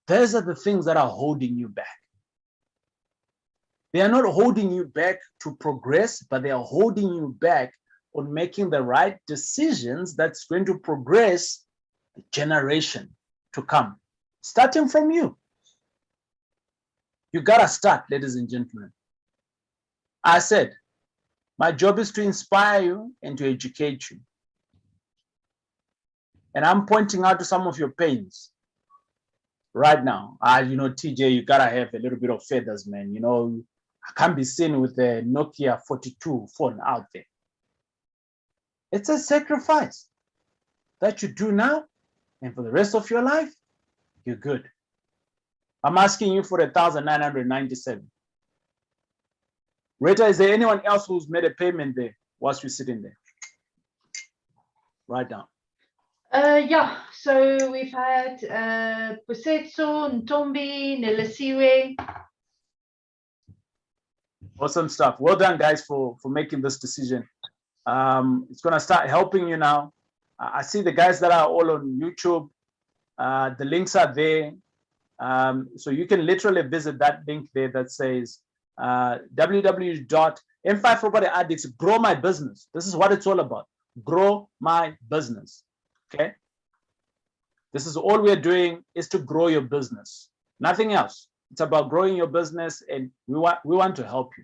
Those are the things that are holding you back. They are not holding you back to progress, but they are holding you back on making the right decisions that's going to progress the generation to come, starting from you. You gotta start, ladies and gentlemen. I said, my job is to inspire you and to educate you. And I'm pointing out to some of your pains right now. You know, TJ, you gotta have a little bit of feathers, man. You know, I can't be seen with the Nokia 42 phone out there. It's a sacrifice that you do now, and for the rest of your life, you're good. I'm asking you for 1,997. Rita, is there anyone else who's made a payment there whilst you're sitting there? Write down. Yeah, so we've had Pusetso, Ntombi, Nelisiwe. Awesome stuff. Well done, guys, for making this decision. It's going to start helping you now. I see the guys that are all on YouTube. The links are there. So you can literally visit that link there that says www.M5 Property Addicts Grow My Business. This is what it's all about. Grow my business. Okay. This is all we're doing is to grow your business. Nothing else. It's about growing your business, and we want to help you.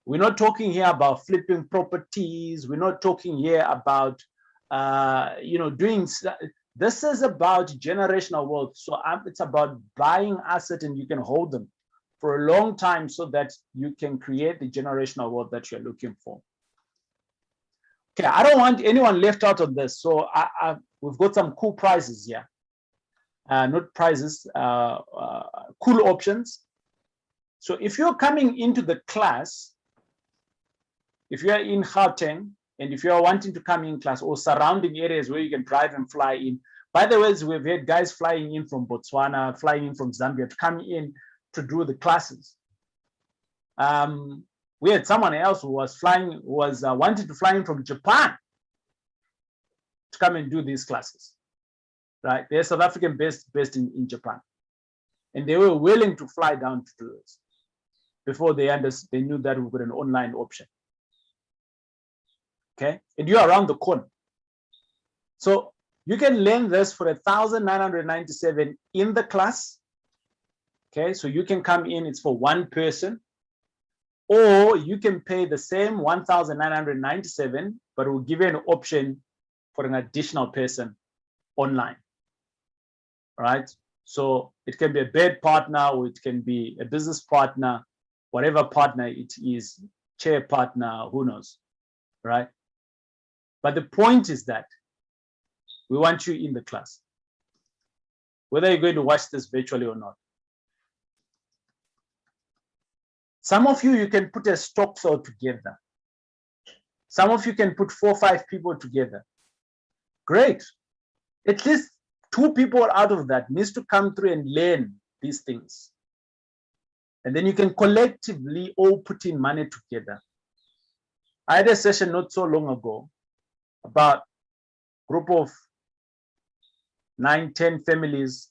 We're not talking here about flipping properties. We're not talking here about doing. This is about generational wealth. So it's about buying assets and you can hold them for a long time so that you can create the generational wealth that you're looking for. Okay, I don't want anyone left out of this. So we've got some cool prizes here. Not prizes, cool options. So if you're coming into the class, if you're in Gauteng, and if you're wanting to come in class or surrounding areas where you can drive and fly in, by the way, we've had guys flying in from Botswana, flying in from Zambia to come in to do the classes. We had someone else who was wanting to fly in from Japan to come and do these classes, right? They're South African based in Japan. And they were willing to fly down to do this before they knew that we got an online option. Okay, and you're around the corner. So you can learn this for 1,997 in the class. Okay, so you can come in, it's for one person, or you can pay the same 1,997, but we'll give you an option for an additional person online, right? So it can be a bed partner, or it can be a business partner, whatever partner it is, chair partner, who knows, right? But the point is that we want you in the class, whether you're going to watch this virtually or not. Some of you can put a stock thought together. Some of you can put 4 or 5 people together. Great. At least 2 people out of that needs to come through and learn these things. And then you can collectively all put in money together. I had a session not so long ago about a group of 9, 10 families.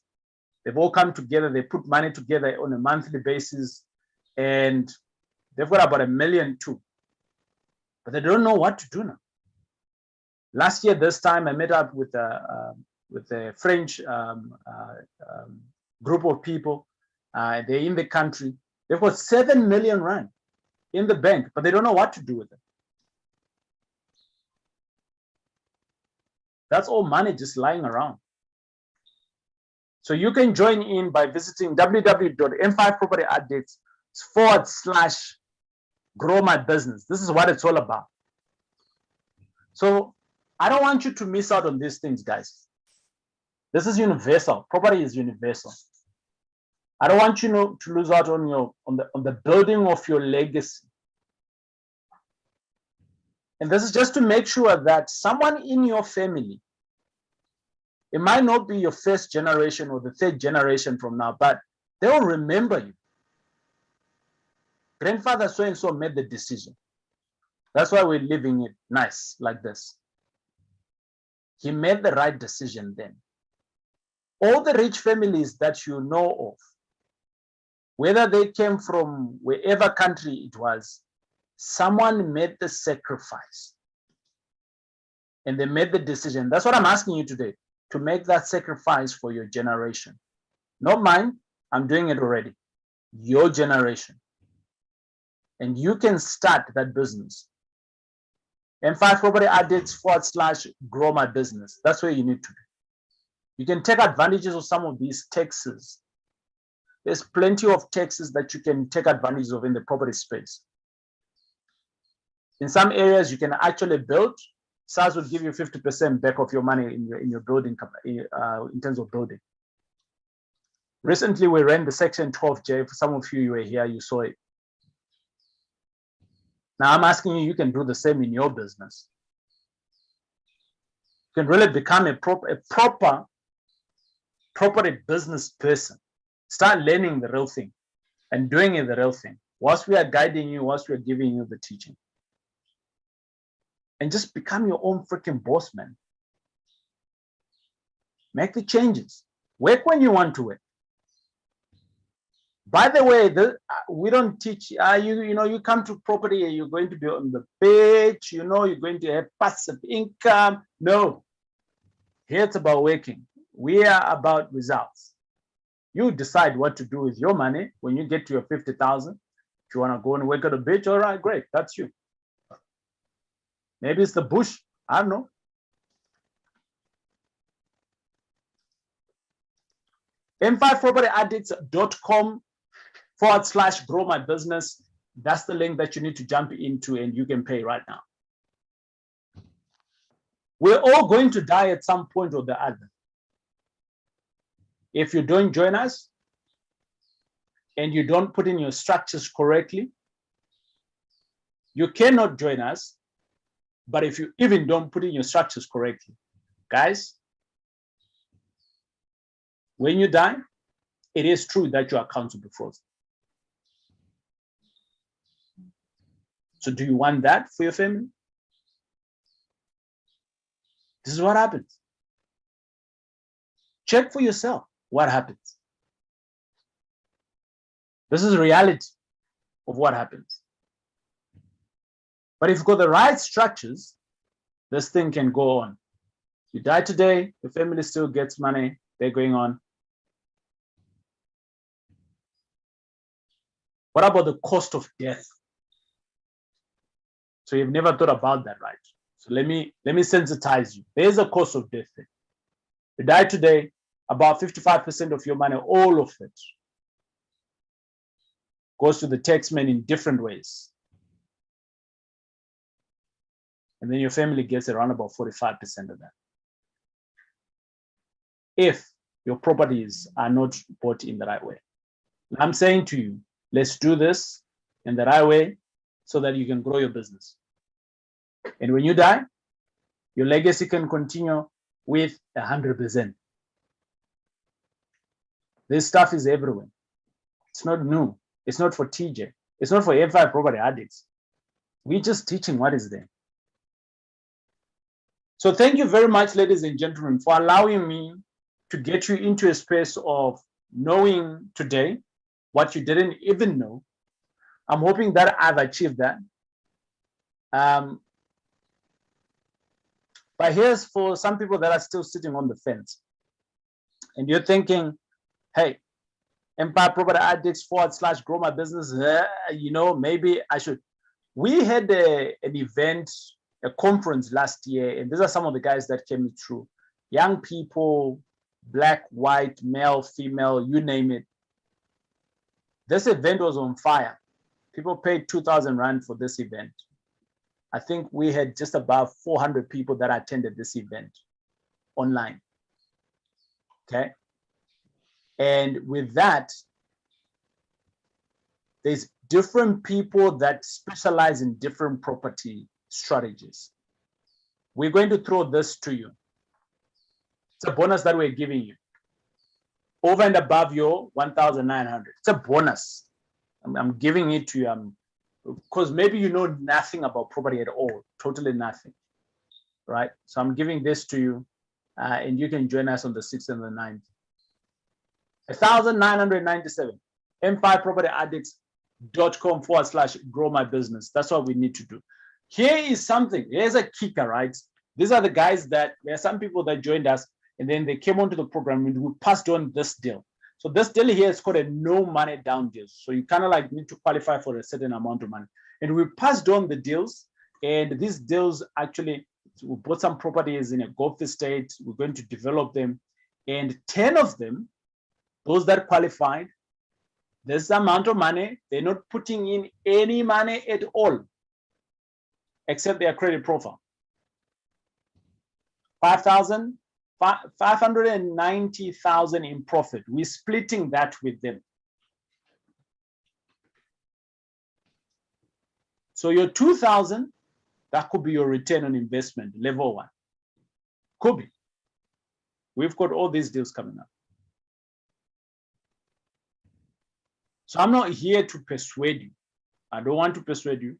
They've all come together. They put money together on a monthly basis, and they've got about $1 million too. But they don't know what to do now. Last year, this time, I met up with a French group of people. They're in the country. They've got 7 million rand in the bank, but they don't know what to do with it. That's all money just lying around. So you can join in by visiting www.m5propertyaddicts.com/grow my business. This is what it's all about. So I don't want you to miss out on these things, guys. This is universal. Property is universal. I don't want you to lose out on the building of your legacy. And this is just to make sure that someone in your family, it might not be your first generation or the 3rd generation from now, but they will remember you. Grandfather so-and-so made the decision. That's why we're living it nice like this. He made the right decision then. All the rich families that you know of, whether they came from wherever country it was, someone made the sacrifice and they made the decision. That's what I'm asking you today, to make that sacrifice for your generation. Not mine, I'm doing it already. Your generation. And you can start that business. M5 Property Addicts/grow my business. That's where you need to be. You can take advantages of some of these taxes. There's plenty of taxes that you can take advantage of in the property space. In some areas, you can actually build. SARS will give you 50% back of your money in your building, in terms of building. Recently, we ran the Section 12J. For some of you were here, you saw it. Now I'm asking you, you can do the same in your business. You can really become a proper property business person. Start learning the real thing and doing it the real thing. Whilst we are guiding you, whilst we are giving you the teaching. And just become your own freaking boss, man. Make the changes. Work when you want to work. By the way, we don't teach, you come to property and you're going to be on the page, you're going to have passive income. No, here it's about working. We are about results. You decide what to do with your money when you get to your 50,000. If you want to go and work at a beach, all right, great, that's you. Maybe it's the bush, I don't know. m5propertyaddicts.com/grow my business. That's the link that you need to jump into and you can pay right now. We're all going to die at some point or the other. If you don't join us and you don't put in your structures correctly, you cannot join us. But if you even don't put in your structures correctly, guys, when you die, it is true that your accounts will be frozen. So do you want that for your family? This is what happens. Check for yourself what happens. This is the reality of what happens. But if you've got the right structures, this thing can go on. You die today, the family still gets money, they're going on. What about the cost of death? So you've never thought about that, right? So let me sensitize you. There's a cost of death there. You die today, about 55% of your money, all of it, goes to the taxman in different ways. And then your family gets around about 45% of that. If your properties are not bought in the right way. I'm saying to you, let's do this in the right way so that you can grow your business. And when you die, your legacy can continue with 100%. This stuff is everywhere. It's not new. It's not for TJ. It's not for M5 property addicts. We're just teaching what is there. So thank you very much, ladies and gentlemen, for allowing me to get you into a space of knowing today what you didn't even know. I'm hoping that I've achieved that. But here's for some people that are still sitting on the fence. And you're thinking, hey, Empire Property Addicts / grow my business, maybe I should. We had an event, a conference last year, and these are some of the guys that came through. Young people, black, white, male, female, you name it. This event was on fire. People paid 2,000 Rand for this event. I think we had just about 400 people that attended this event online. Okay. And with that, there's different people that specialize in different property strategies. We're going to throw this to you. It's a bonus that we're giving you. Over and above your 1,900. It's a bonus. I'm giving it to you because maybe you know nothing about property at all, totally nothing, right? So I'm giving this to you, and you can join us on the 6th and the 9th. 1,997. M5propertyaddicts.com / grow my business. That's what we need to do. Here is something. Here's a kicker, right? These are the guys that there are some people that joined us and then they came onto the program and we passed on this deal. So this deal here is called a no money down deal. So you kind of like need to qualify for a certain amount of money. And we passed on the deals, and these deals actually, we bought some properties in a Gulf estate. We're going to develop them. And 10 of them, those that qualified, this amount of money, they're not putting in any money at all, except their credit profile. 590,000 in profit. We're splitting that with them. So your 2,000, that could be your return on investment, level 1. Could be. We've got all these deals coming up. So I'm not here to persuade you. I don't want to persuade you.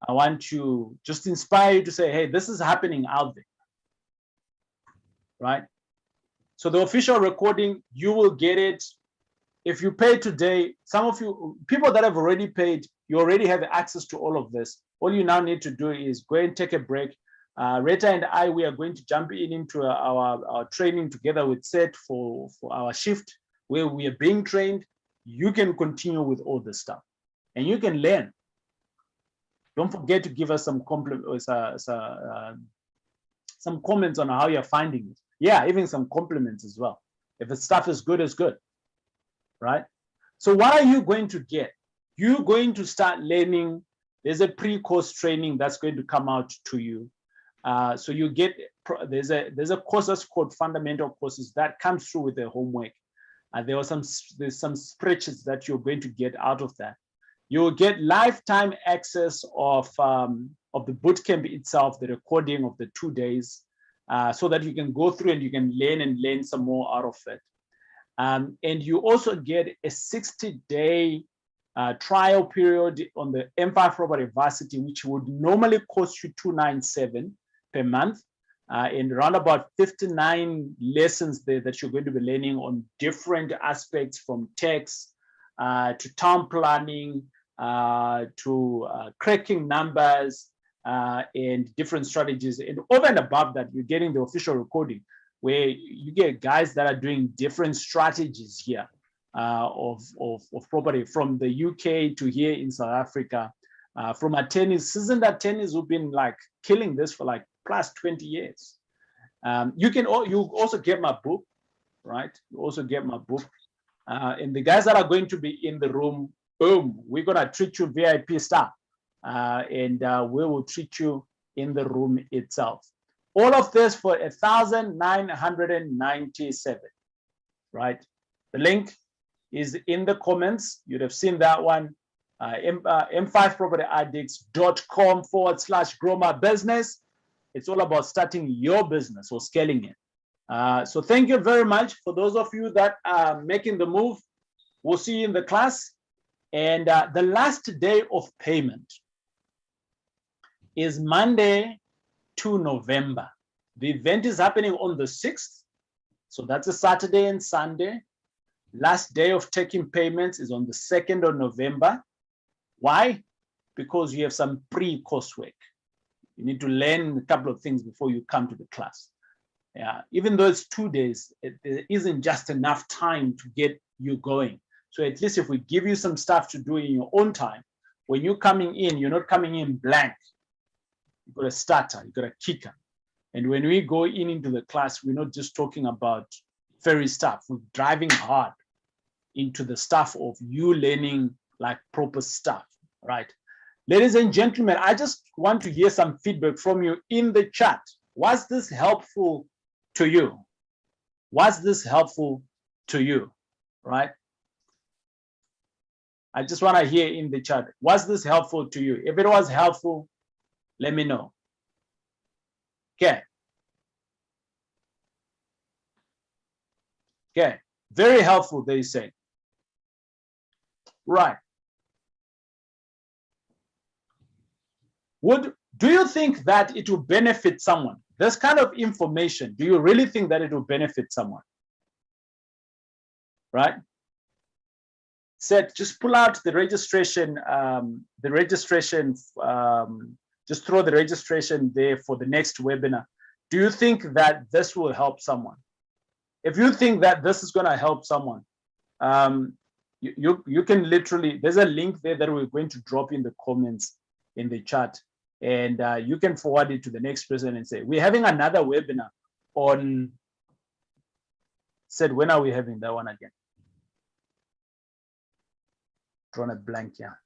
I want to just inspire you to say, hey, this is happening out there. Right? So the official recording, you will get it. If you pay today, some of you, people that have already paid, you already have access to all of this. All you now need to do is go and take a break. Rita and I, we are going to jump into our training together with Seth for our shift where we are being trained. You can continue with all this stuff and you can learn. Don't forget to give us some comments on how you're finding it. Yeah, even some compliments as well. If the stuff is good, it's good, right? So what are you going to get? You're going to start learning. There's a pre-course training that's going to come out to you. So you get, there's a course that's called fundamental courses that comes through with the homework. There's some spreadsheets that you're going to get out of that. You'll get lifetime access of the bootcamp itself, the recording of the 2 days, so that you can go through and you can learn some more out of it. And you also get a 60-day trial period on the M5 Property Varsity, which would normally cost you $297 per month, and around about 59 lessons there that you're going to be learning on different aspects, from tax to town planning to cracking numbers and different strategies. And over and above that, you're getting the official recording where you get guys that are doing different strategies here of property, from the UK to here in South Africa, from attorneys, seasoned attorneys who've been like killing this for like plus 20 years. You also get my book, right? You also get my book. And the guys that are going to be in the room, boom, we're gonna treat you VIP style, and we will treat you in the room itself. All of this for 1,997, right? The link is in the comments. You'd have seen that one. m5propertyaddicts.com/grow my business. It's all about starting your business or scaling it. So thank you very much for those of you that are making the move. We'll see you in the class. And the last day of payment is Monday to November. The event is happening on the 6th. So that's a Saturday and Sunday. Last day of taking payments is on the 2nd of November. Why? Because you have some pre-coursework. You need to learn a couple of things before you come to the class. Yeah, even though it's 2 days, there isn't just enough time to get you going. So at least if we give you some stuff to do in your own time, when you're coming in, you're not coming in blank. You've got a starter, you've got a kicker. And when we go into the class, we're not just talking about fairy stuff. We're driving hard into the stuff of you learning like proper stuff, right? Ladies and gentlemen, I just want to hear some feedback from you in the chat. Was this helpful to you? Was this helpful to you, right? I just want to hear in the chat, was this helpful to you? If it was helpful, let me know. Okay. Okay, very helpful, they say. Right. Do you think that it will benefit someone? This kind of information, do you really think that it will benefit someone? Right? Said, just pull out the registration, just throw the registration there for the next webinar. Do you think that this will help someone? If you think that this is going to help someone, you can literally, there's a link there that we're going to drop in the comments in the chat, and you can forward it to the next person and say, we're having another webinar on, said, when are we having that one again? Drawn a blank here.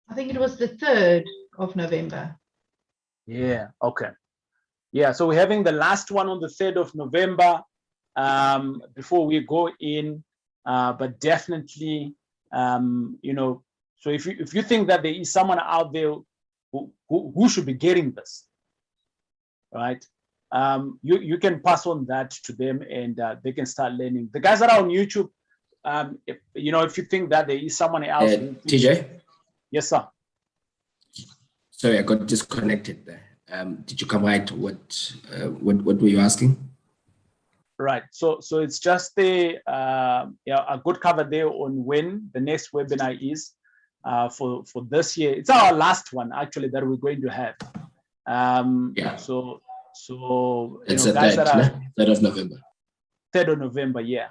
I think it was the 3rd of November. Yeah, okay. Yeah, so we're having the last one on the 3rd of November before we go in, but definitely, you know, so if you think that there is someone out there who should be getting this, right? You can pass on that to them, and they can start learning. The guys that are on YouTube, if you think that there is someone else. TJ? Yes, sir. Sorry, I got disconnected there. Did you come right? What were you asking? Right. So it's just a good cover there on when the next webinar is for this year. It's our last one actually that we're going to have. Yeah. So it's the guys 3rd of November. 3rd of November, yeah.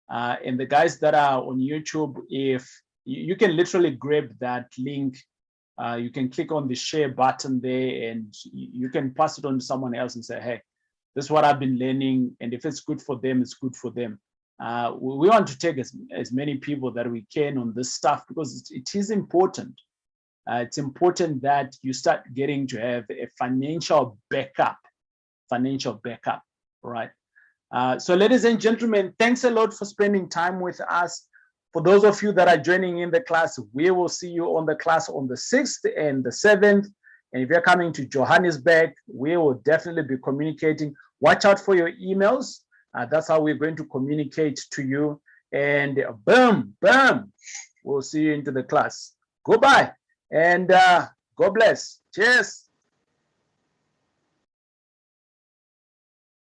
And the guys that are on YouTube, if you can literally grab that link, you can click on the share button there, and you can pass it on to someone else and say, hey, this is what I've been learning, and if it's good for them, it's good for them. We want to take as many people that we can on this stuff, because it is important. It's important that you start getting to have a financial backup, right? So ladies and gentlemen, thanks a lot for spending time with us. For those of you that are joining in the class, we will see you on the class on the 6th and the 7th. And if you're coming to Johannesburg, we will definitely be communicating. Watch out for your emails. That's how we're going to communicate to you. And boom, we'll see you into the class. Goodbye, and God bless. Cheers.